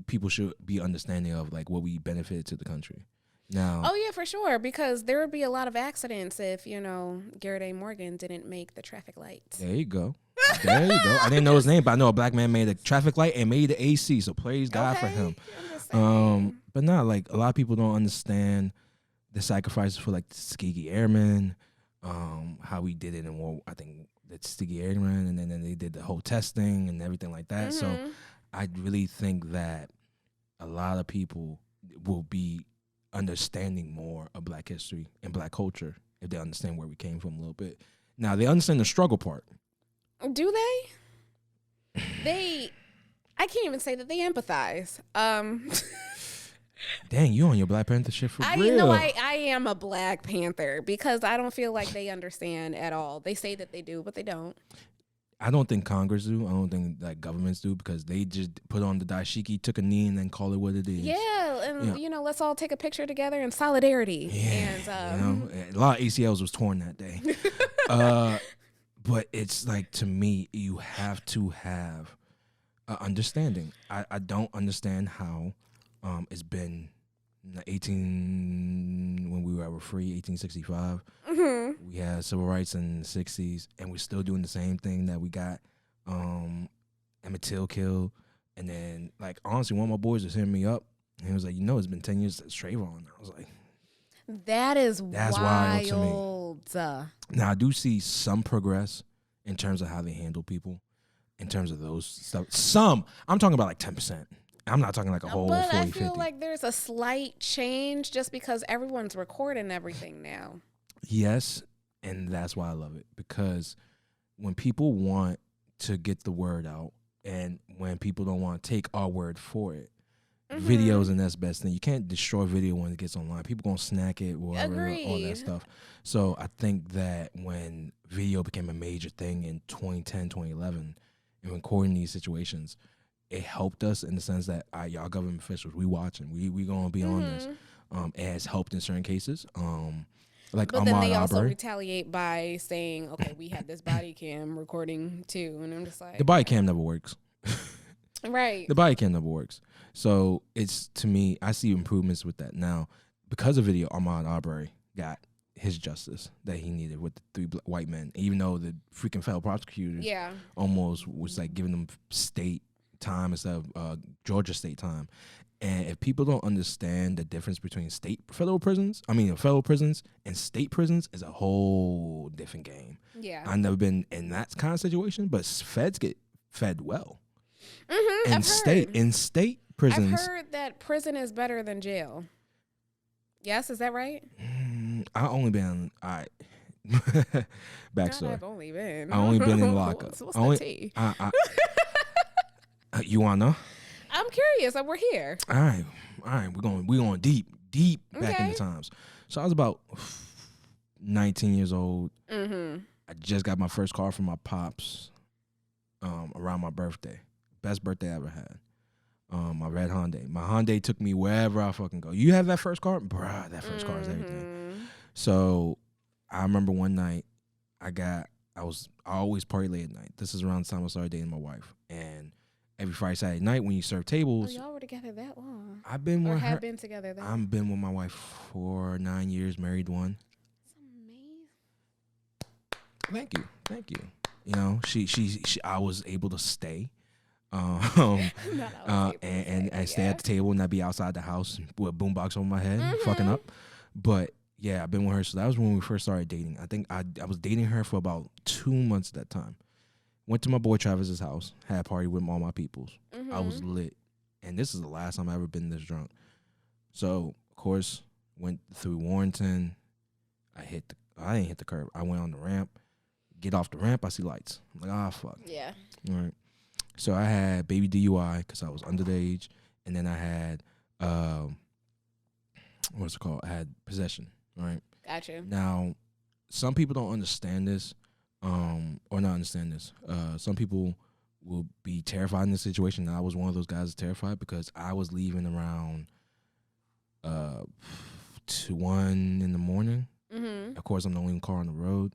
people should be understanding of like what we benefited to the country. Now, oh yeah, for sure, because there would be a lot of accidents if Garrett A. Morgan didn't make the traffic lights. There you go. There you go. I didn't know his name, but I know a Black man made a traffic light and made the AC. So praise God for him. But not like a lot of people don't understand the sacrifices for like the Tuskegee Airmen, how we did it in war. I think the Tuskegee Airmen, and then they did the whole testing and everything like that. So I really think that a lot of people will be understanding more of Black history and Black culture if they understand where we came from a little bit. Now they understand the struggle part. Do they? I can't even say that they empathize. Dang, you on your Black Panther shit for real. You know, I am a Black Panther because I don't feel like they understand at all. They say that they do, but they don't. I don't think Congress do. I don't think like governments do because they just put on the dashiki, took a knee, and then call it what it is. Yeah, and let's all take a picture together in solidarity. Yeah, and a lot of ACLs was torn that day. But it's like, to me, you have to have understanding. I don't understand how it's been when we were free, 1865. We had civil rights in the 60s, and we're still doing the same thing that we got Emmett Till killed. And then, like, honestly, one of my boys was hitting me up, and he was like, it's been 10 years since Trayvon. I was like, that's wild to me. Now, I do see some progress in terms of how they handle people, in terms of those stuff. I'm talking about like 10%. I'm not talking like a whole 40, 50. But I feel like there's a slight change just because everyone's recording everything now. Yes, and that's why I love it. Because when people want to get the word out and when people don't want to take our word for it, videos and that's best thing. You can't destroy video when it gets online. People gonna snack it, whatever, all that stuff. So I think that when video became a major thing in 2010, 2011, and recording these situations, it helped us in the sense that y'all government officials, we watching, we gonna be on this. It has helped in certain cases. But then they also retaliate by saying, okay, we had this body cam recording too, and I'm just like, the body cam never works. Right. The body cam never works. So it's, to me, I see improvements with that. Now, because of video, Ahmaud Arbery got his justice that he needed with the 3 white men, even though the freaking federal prosecutors almost was like giving them state time instead of Georgia state time. And if people don't understand the difference between federal prisons and state prisons is a whole different game. Yeah. I've never been in that kind of situation, but feds get fed well. In state prisons. I've heard that prison is better than jail. Yes, is that right? I only been backstory. God, I've only been. I only been in lockup. What's only, the tea? You wanna know? I'm curious. We're here. All right. We're going deep back in the times. So I was about 19 years old. Mm-hmm. I just got my first car from my pops around my birthday. Best birthday I ever had. My red Hyundai. My Hyundai took me wherever I fucking go. You have that first car? Bruh, that first car is everything. So I remember one night I always party late at night. This is around the time I started dating my wife. And every Friday, Saturday night when you serve tables. Oh, y'all were together that long? I've been with her. Have been together that long? I've been with my wife for 9 years, married one. That's amazing. Thank you. You know, she I was able to stay. And I stay at the table and I'd be outside the house with a boombox over my head, fucking up. But yeah, I've been with her. So that was when we first started dating. I think I was dating her for about 2 months at that time. Went to my boy Travis's house, had a party with all my peoples. I was lit. And this is the last time I've ever been this drunk. So, of course, went through Warrenton. I didn't hit the curb. I went on the ramp. Get off the ramp, I see lights. I'm like, fuck. Yeah. All right. So I had baby DUI because I was underage. And then I had, what's it called? I had possession. All right. Gotcha. Now, some people don't understand this. Or not understand this. Some people will be terrified in this situation. And I was one of those guys that's terrified because I was leaving around 1 in the morning. Mm-hmm. Of course, I'm the only car on the road.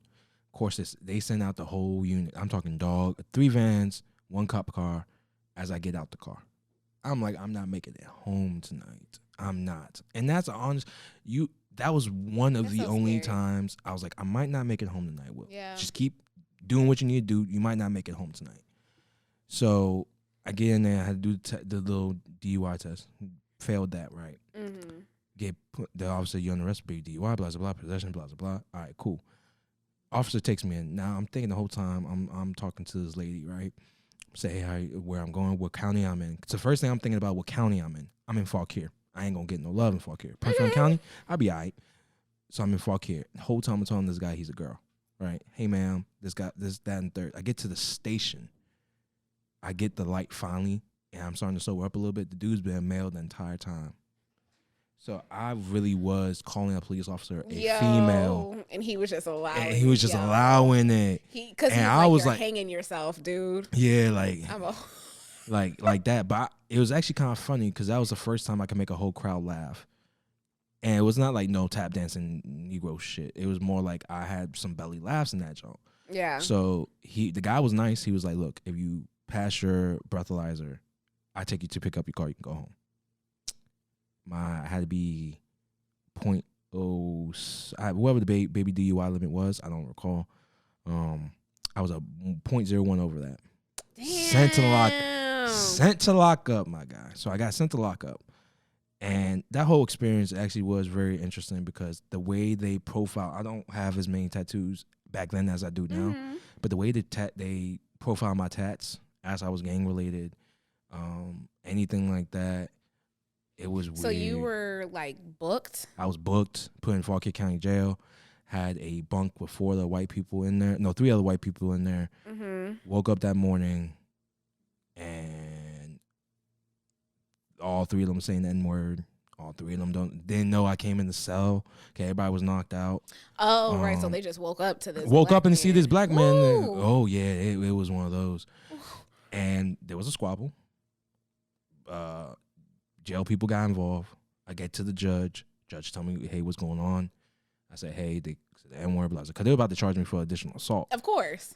Of course, they send out the whole unit. I'm talking 3 vans, 1 cop car. As I get out the car, I'm like, I'm not making it home tonight. I'm not, and that's honest. That was one of the only times I was like, I might not make it home tonight. Will just keep doing what you need to do. You might not make it home tonight. So I get in there. I had to do the little DUI test. Failed that, right? Mm-hmm. Get the officer, you're on the arrest for DUI, blah blah blah, possession, blah blah blah. All right, cool. Officer takes me in. Now I'm thinking the whole time I'm talking to this lady, right? Say where I'm going, what county I'm in. It's the first thing I'm thinking about, what county I'm in. I'm in Fauquier. I ain't gonna get no love in Fauquier. Prince William County, I'll be all right. So I'm in Fauquier. The whole time I'm telling this guy he's a girl, right? Hey, ma'am, this guy, this, that, and third. I get to the station. I get the light finally, and I'm starting to sober up a little bit. The dude's been male the entire time. So I really was calling a police officer a female. And he was just allowing it. And he was just allowing it. Because I was like, hanging yourself, dude. Yeah, like that. But it was actually kind of funny because that was the first time I could make a whole crowd laugh. And it was not like no tap dancing Negro shit. It was more like I had some belly laughs in that joint. Yeah. So the guy was nice. He was like, look, if you pass your breathalyzer, I take you to pick up your car. You can go home. I had to be whatever the baby DUI limit was. I don't recall. I was a 0.01 over that. Damn. Sent to lock up, my guy. So I got sent to lock up. And that whole experience actually was very interesting because the way they profile, I don't have as many tattoos back then as I do now, but the way they profile my tats as I was gang related, anything like that, it was weird. So you were like booked? I was booked, put in Fauquier County Jail, had a bunk with 3 other white people in there. Woke up that morning and all 3 of them saying the N-word. All 3 of them didn't know I came in the cell. Okay, everybody was knocked out. Oh, right. So they just woke up to this. Woke up and see this black man. Oh yeah, it was one of those. And there was a squabble. Jail people got involved. I get to the judge. Judge told me, hey, what's going on? I said, hey, they said the N-word, because they were about to charge me for additional assault. Of course.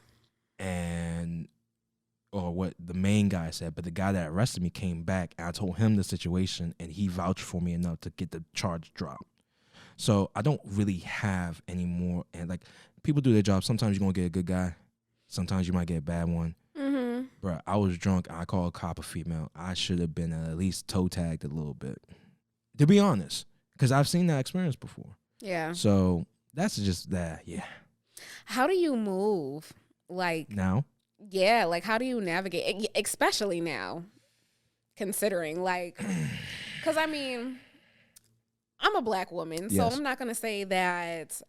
Or what the main guy said, but the guy that arrested me came back, and I told him the situation, and he vouched for me enough to get the charge dropped. So I don't really have any more. And like, people do their job. Sometimes you're going to get a good guy. Sometimes you might get a bad one. Bruh, I was drunk. I called a cop a female. I should have been at least toe tagged a little bit, to be honest, because I've seen that experience before. Yeah. So that's just that. Yeah. How do you move? Like now? Yeah. Like, how do you navigate, especially now, considering like, because I mean, I'm a black woman, so Yes. I'm not going to say that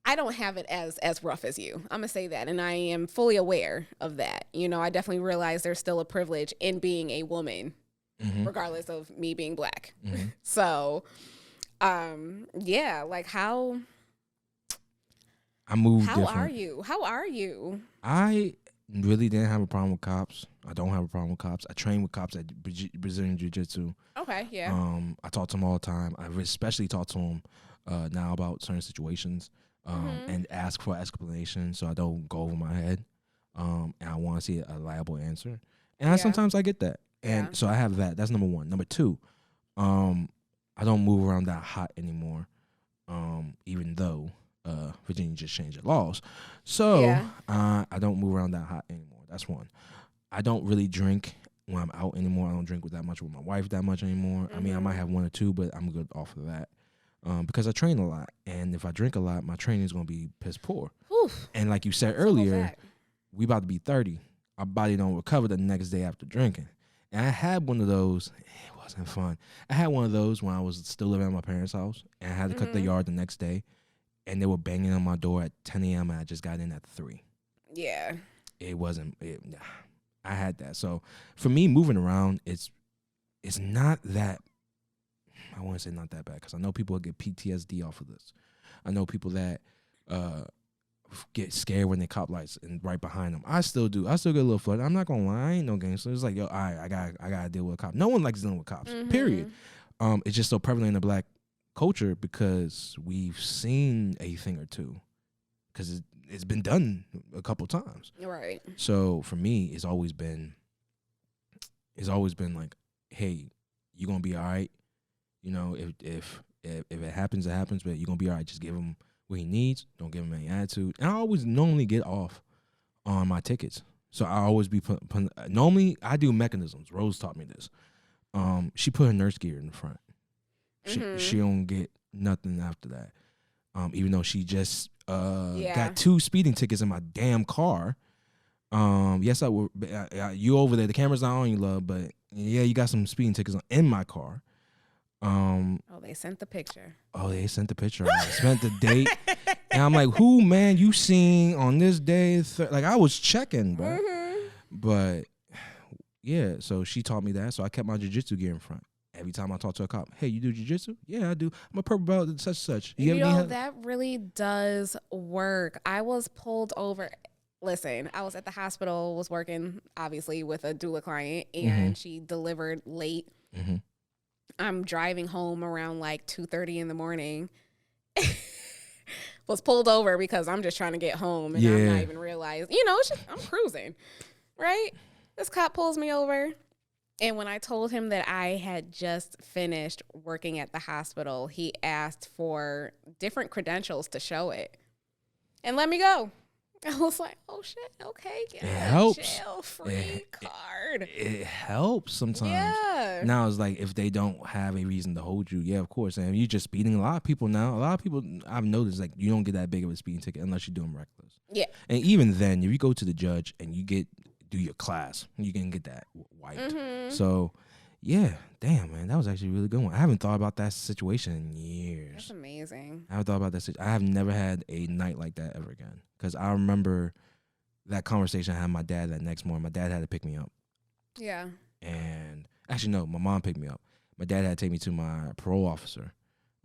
I don't have it as rough as you. I'm going to say that, and I am fully aware of that. You know, I definitely realize there's still a privilege in being a woman, regardless of me being black. So, yeah, like how I moved How different. are you? How are you? I really didn't have a problem with cops. I don't have a problem with cops. I train with cops at Brazilian Jiu-Jitsu. Okay, yeah. I talk to them all the time. I especially talk to them now about certain situations and ask for explanation so I don't go over my head. And I want to see a reliable answer. And sometimes I get that. And so I have that. That's number one. Number two, I don't move around that hot anymore, even though Virginia just changed the laws. So I don't move around that hot anymore. That's one. I don't really drink when I'm out anymore. I don't drink with my wife that much anymore. I mean, I might have one or two, but I'm good off of that because I train a lot. And if I drink a lot, my training is going to be piss poor. Oof. And like you said earlier, we about to be 30. Our body don't recover the next day after drinking. And I had one of those. It wasn't fun. I had one of those when I was still living at my parents' house, and I had to cut the yard the next day. And they were banging on my door at 10 a.m. and I just got in at 3. Yeah. It wasn't. I had that. So for me, moving around, it's not that. I want to say not that bad because I know people get PTSD off of this. I know people that get scared when they cop lights and right behind them. I still do. I still get a little flooded. I'm not gonna lie. I ain't no gangster. It's like, yo, I gotta deal with a cop. No one likes dealing with cops. Period. It's just so prevalent in the black culture because we've seen a thing or two because it's been done a couple times. Right. So for me, it's always been like, hey, you're gonna be all right. You know, if it happens, it happens. But you're gonna be all right. Just give him what he needs. Don't give him any attitude. And I always normally get off on my tickets. So I always be normally I do mechanisms. Rose taught me this. She put her nurse gear in the front. She don't get nothing after that. Even though she just got 2 speeding tickets in my damn car. Yes, I will. You over there? The camera's not on you, love. But yeah, you got some speeding tickets in my car. They sent the picture. They sent the picture. I spent the date, and I'm like, who, man? You seen on this day? Like I was checking, bro. But yeah, so she taught me that. So I kept my jiu-jitsu gear in front. Every time I talk to a cop, hey, you do jiu-jitsu? Yeah, I do. I'm a purple belt, such and such. You know, that really does work. I was pulled over. Listen, I was at the hospital, was working, obviously, with a doula client, and she delivered late. I'm driving home around like 2:30 in the morning. Was pulled over because I'm just trying to get home, and I'm not even realizing. You know, it's just, I'm cruising, right? This cop pulls me over. And when I told him that I had just finished working at the hospital, he asked for different credentials to show it and let me go. I was like, oh, shit, okay. Get it helps. Jail-free card. It helps sometimes. Yeah. Now it's like if they don't have a reason to hold you, yeah, of course. And you're just speeding. A lot of people, I've noticed, like, you don't get that big of a speeding ticket unless you're doing reckless. Yeah. And even then, if you go to the judge and you do your class, you can get that wiped. So, yeah, damn, man, that was actually a really good one. I haven't thought about that situation in years. That's amazing. I haven't thought about that. I have never had a night like that ever again. Because I remember that conversation I had with my dad that next morning. My dad had to pick me up. Yeah. And actually, no, my mom picked me up. My dad had to take me to my parole officer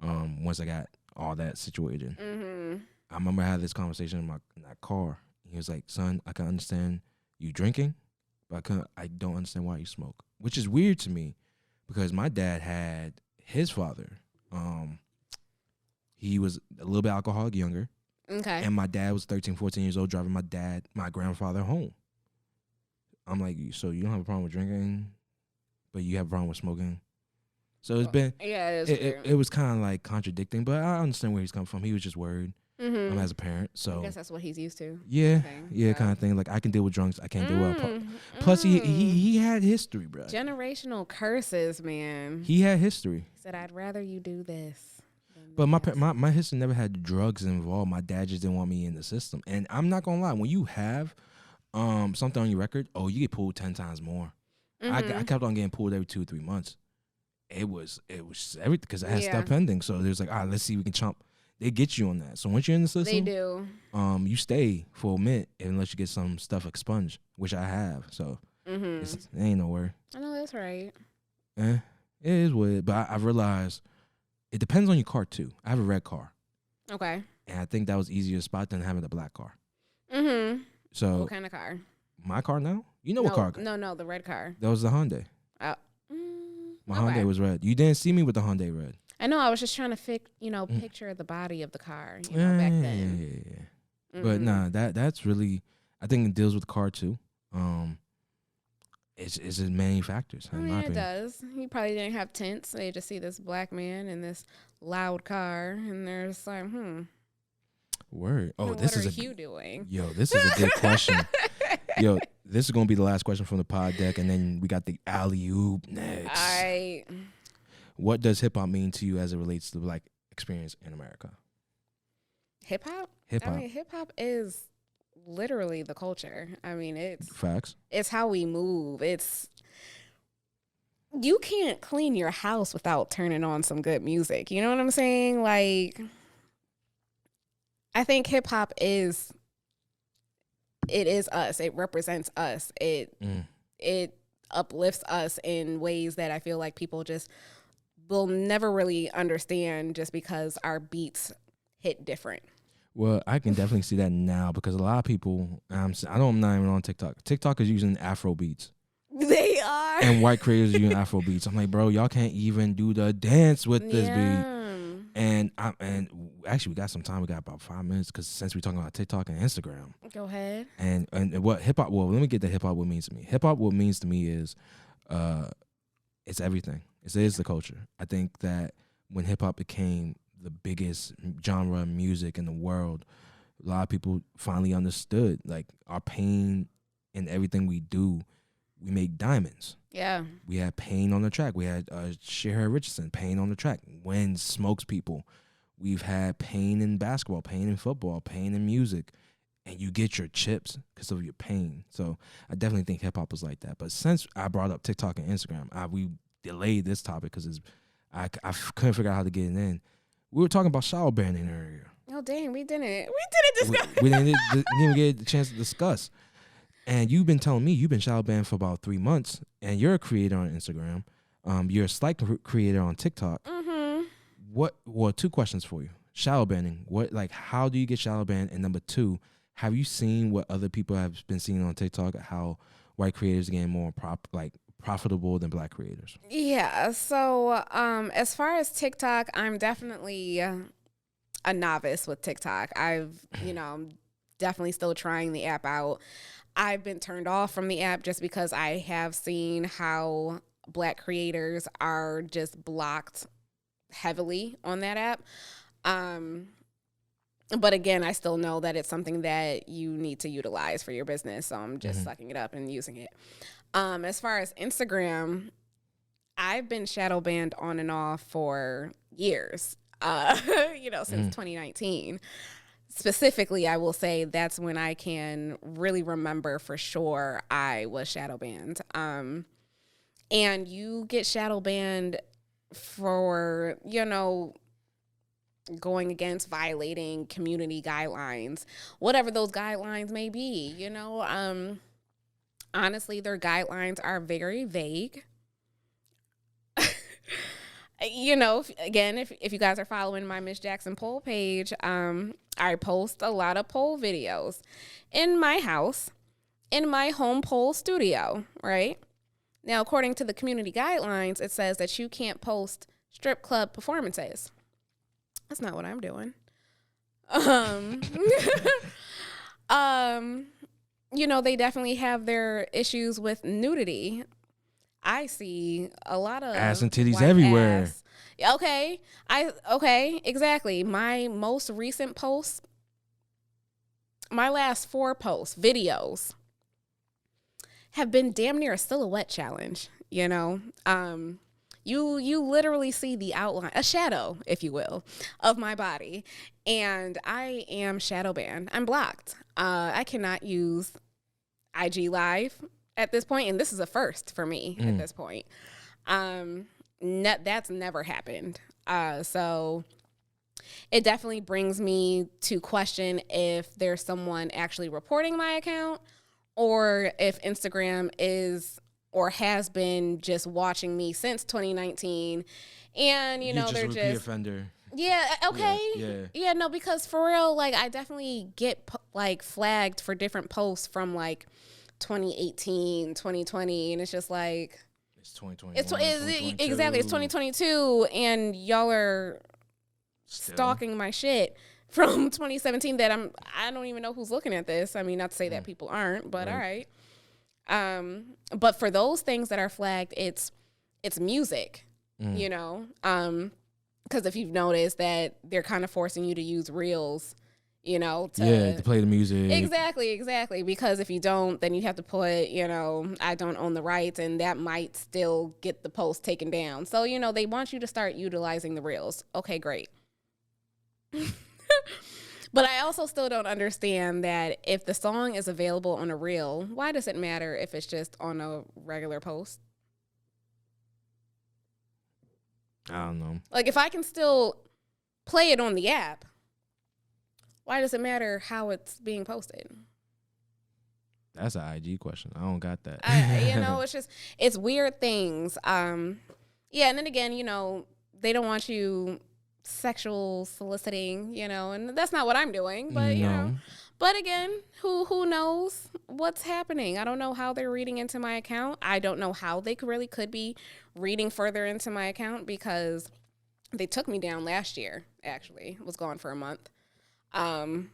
once I got all that situated. I remember I had this conversation in that car. He was like, son, I can understand you drinking, but I don't understand why you smoke. Which is weird to me because my dad had his father. He was a little bit alcoholic younger. Okay. And my dad was 13, 14 years old driving my grandfather home. I'm like, so you don't have a problem with drinking, but you have a problem with smoking? So it's been, it was kind of like contradicting, but I understand where he's coming from. He was just worried. As a parent, so I guess that's what he's used to. Yeah, kind of thing. Like I can deal with drunks, I can't deal with. Plus, he had history, bro. Generational curses, man. He had history. He said, "I'd rather you do this." But my history never had drugs involved. My dad just didn't want me in the system. And I'm not gonna lie, when you have something on your record, you get pulled 10 times more. I kept on getting pulled every 2 or 3 months. it was everything because I had Yeah. stuff pending. So there's like, all right, let's see if we can chump. They get you on that. So once you're in the system, They do. You stay for a minute unless you get some stuff expunged, which I have. So it ain't no worry. I know that's right. It is weird, but I've realized it depends on your car too. I have a red car. Okay. And I think that was easier to spot than having a black car. Mm-hmm. So What kind of car? my car now? You know what car? No, the red car. That was the Hyundai. My Hyundai was red. You didn't see me with the Hyundai red. I know. I was just trying to picture the body of the car, back then. Yeah. But nah, that's really, I think it deals with the car too. It's many factors. Oh, yeah, it does. You probably didn't have tints. They just see this black man in this loud car, and they're just like, Word. Oh, what this are is you doing? Yo, this is a good question. Yo, this is gonna be the last question from the pod deck, and then we got the Alley Opp next. What does hip hop mean to you as it relates to Black experience in America? Hip hop? Hip hop. I mean, hip hop is literally the culture. I mean, it's Facts. It's how we move. You can't clean your house without turning on some good music. You know what I'm saying? Like, I think hip hop is us. It represents us. It uplifts us in ways that I feel like people just will never really understand just because our beats hit different. Well, I can definitely see that now because a lot of people, I'm not even on TikTok. TikTok is using Afro beats. They are. And white creators are using Afro beats. I'm like, bro, y'all can't even do the dance with this beat. And actually, we got some time. We got about 5 minutes because since we're talking about TikTok and Instagram. Go ahead. And what hip hop? Well, let me get the hip hop. What means to me? Hip hop. What means to me is, it's everything. It is the culture. I think that when hip hop became the biggest genre of music in the world, a lot of people finally understood like our pain and everything we do. We make diamonds. Yeah. We had Pain on the track. We had Shahara Richardson, Pain on the track. When Smokes People. We've had pain in basketball, pain in football, pain in music. And you get your chips because of your pain. So I definitely think hip hop was like that. But since I brought up TikTok and Instagram, we delayed this topic because I couldn't figure out how to get it in. We were talking about shadow banning earlier. Oh, dang. We didn't discuss. We didn't even get the chance to discuss. And you've been telling me you've been shadow banned for about 3 months, and you're a creator on Instagram. You're a slight creator on TikTok. Mm-hmm. Well, 2 questions for you. Shadow banning. How do you get shadow banned? And number 2, have you seen what other people have been seeing on TikTok? How white creators are getting more profitable than Black creators? Yeah. So, as far as TikTok, I'm definitely a novice with TikTok. I'm definitely still trying the app out. I've been turned off from the app just because I have seen how Black creators are just blocked heavily on that app. But again, I still know that it's something that you need to utilize for your business. So I'm just sucking it up and using it. As far as Instagram, I've been shadow banned on and off for years, since 2019. Specifically, I will say that's when I can really remember for sure I was shadow banned. And you get shadow banned for, going against violating community guidelines, whatever those guidelines may be, honestly, their guidelines are very vague. If you guys are following my Miss Jackson poll page, I post a lot of poll videos in my house, in my home poll studio, right? Now, according to the community guidelines, it says that you can't post strip club performances. That's not what I'm doing. They definitely have their issues with nudity. I see a lot of ass and titties everywhere. Ass. Okay, exactly. My most recent posts, my last 4 posts, videos, have been damn near a silhouette challenge. You literally see the outline, a shadow, if you will, of my body, and I am shadow banned. I'm blocked. I cannot use IG Live at this point, and this is a first for me at this point. that's never happened. So it definitely brings me to question if there's someone actually reporting my account, or if Instagram is or has been just watching me since 2019. And, they're just repeat offender. Yeah, okay. Yeah. No, because for real, like, I definitely get flagged for different posts from like 2018, 2020, and it's just like it's 2021. Exactly, it's 2022, and y'all are stalking my shit from 2017 that I don't even know who's looking at this. I mean, not to say that people aren't, but all right. But for those things that are flagged, it's music, because if you've noticed that they're kind of forcing you to use reels, to play the music. Exactly. Because if you don't, then you have to put, I don't own the rights, and that might still get the post taken down. So, they want you to start utilizing the reels. Okay, great. But I also still don't understand that if the song is available on a reel, why does it matter if it's just on a regular post? I don't know. Like, if I can still play it on the app, why does it matter how it's being posted? That's an IG question. I don't got that. It's weird things. And then again, they don't want you sexual soliciting, and that's not what I'm doing, but but again, who knows what's happening? I don't know how they're reading into my account. I don't know how they could be reading further into my account, because they took me down last year. Actually, was gone for a month, and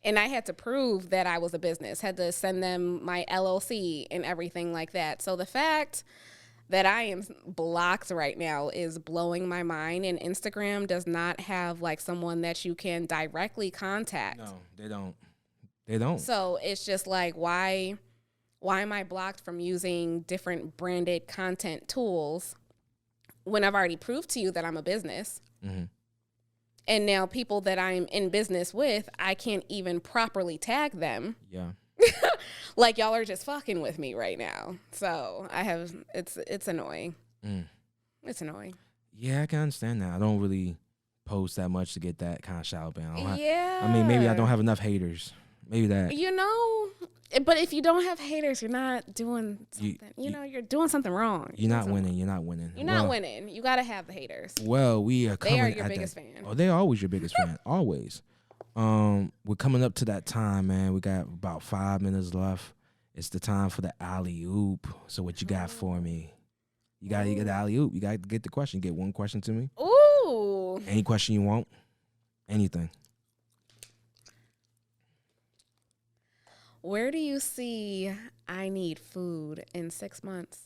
I had to prove that I was a business, had to send them my LLC and everything like that. So the fact that I am blocked right now is blowing my mind, and Instagram does not have like someone that you can directly contact. No, they don't. They don't. So it's just like, why am I blocked from using different branded content tools when I've already proved to you that I'm a business? Mm-hmm. And now people that I'm in business with, I can't even properly tag them. Yeah. Like, y'all are just fucking with me right now. So it's annoying. It's annoying. Yeah, I can understand that. I don't really post that much to get that kind of shout out. Yeah. I mean, maybe I don't have enough haters. Maybe that. But if you don't have haters, you're not doing something. You're doing something wrong. You're not winning. You're not winning. You're not winning. You got to have the haters. Well, we are coming. They are your biggest fan. Oh, they're always your biggest fan. Always. We're coming up to that time, man. We got about 5 minutes left. It's the time for the Alley Opp. So what you got for me? You got to get the Alley Opp. You got to get the question. Get one question to me. Ooh. Any question you want. Anything. Where do you see I Need Food in 6 months?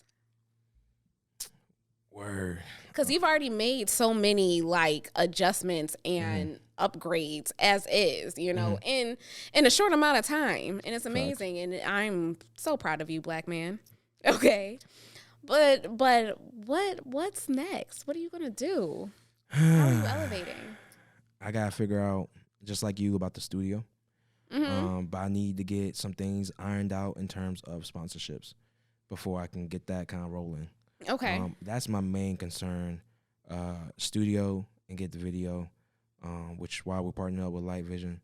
Word. Because you've already made so many like adjustments and upgrades as is, in a short amount of time, and it's amazing. And I'm so proud of you, Black man. Okay, but what's next? What are you gonna do? How are you elevating? I gotta figure out, just like you, about the studio. Mm-hmm. But I need to get some things ironed out in terms of sponsorships before I can get that kind of rolling. Okay. That's my main concern. Studio and get the video, which why we're partnering up with Light Vision.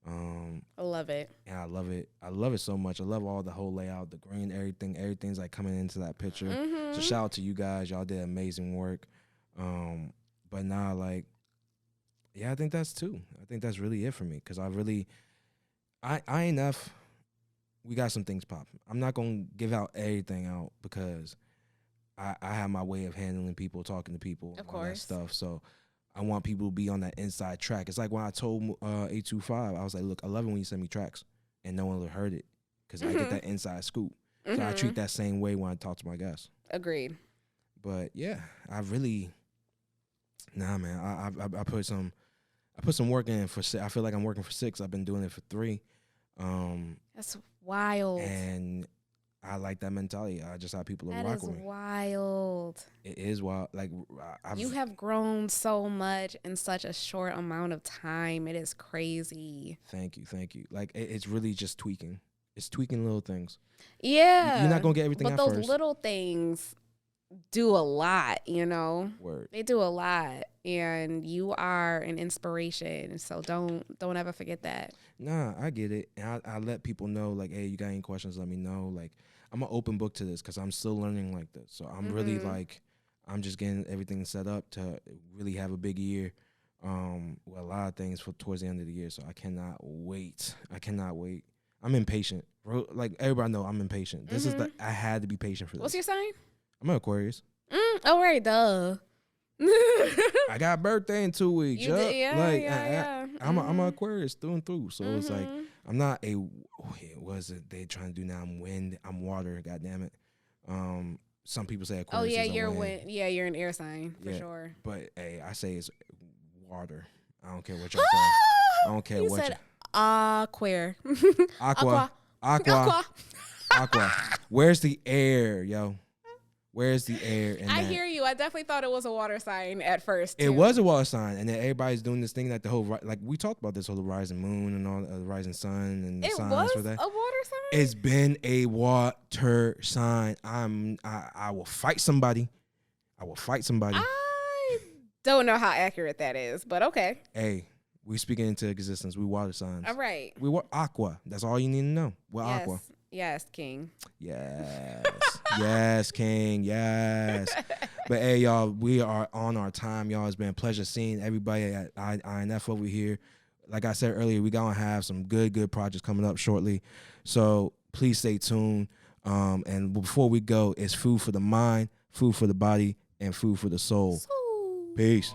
I love it. And I love it. I love it so much. I love all the whole layout, the green, everything. Everything's like coming into that picture. Mm-hmm. So shout out to you guys. Y'all did amazing work. But now, like, yeah, I think that's too. I think that's really it for me, because INF, we got some things popping. I'm not going to give out everything out, because I have my way of handling people, talking to people, of all that course. stuff. So I want people to be on that inside track. It's like when I told 825, I was like, look, I love it when you send me tracks and no one heard it, because I get that inside scoop. So I treat that same way when I talk to my guests. Agreed. But yeah, I really, man, I put some work in for 6. I feel like I'm working for 6. I've been doing it for 3. That's wild. And I like that mentality. I just have people to rock with me. That is wild. It is wild. Like, you have grown so much in such a short amount of time. It is crazy. Thank you. Like, it's really just tweaking. It's tweaking little things. Yeah. You're not gonna get everything but at those first. little things do a lot, you know. Word. They do a lot, and you are an inspiration. So don't ever forget that. Nah, I get it. And I let people know, like, hey, you got any questions, let me know. Like, I'm an open book to this because I'm still learning like this. So I'm really like, I'm just getting everything set up to really have a big year. With a lot of things for towards the end of the year. So I cannot wait. I'm impatient. Like everybody know I'm impatient. This is I had to be patient for this. What's your sign? I'm an Aquarius. Oh, right, duh. I got a birthday in 2 weeks. Yeah. I'm an Aquarius through and through. So it's like, I'm not a, what is it they trying to do now? I'm wind, I'm water, God damn it. Some people say Aquarius is you're wind. You're an air sign for sure. But hey, I say it's water. I don't care what y'all say. I don't care what said aqua. Aqua. Where's the air, yo? Where's the air in I that? hear you. I definitely thought it was a water sign at first, too. It was a water sign, and then everybody's doing this thing that the whole, like we talked about this whole rising moon and all the rising sun and the signs for that. It was a water sign? It's been a water sign. I will fight somebody. I don't know how accurate that is, but okay. Hey, we speaking into existence. We water signs. All right. We aqua. That's all you need to know. We're aqua. Yes, King. Yes. Yes, King. Yes. But hey, y'all, we are on our time, y'all. It's been a pleasure seeing everybody at INF over here. Like I said earlier, we gonna have some good projects coming up shortly. So please stay tuned. And before we go, it's food for the mind, food for the body, and food for the soul. Peace.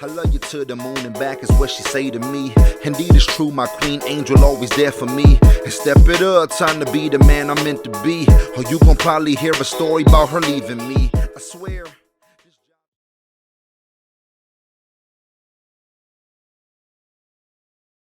I love you to the moon and back is what she say to me. Indeed it's true, my queen angel always there for me. And step it up, time to be the man I'm meant to be. Or you gon' probably hear a story about her leaving me. I swear.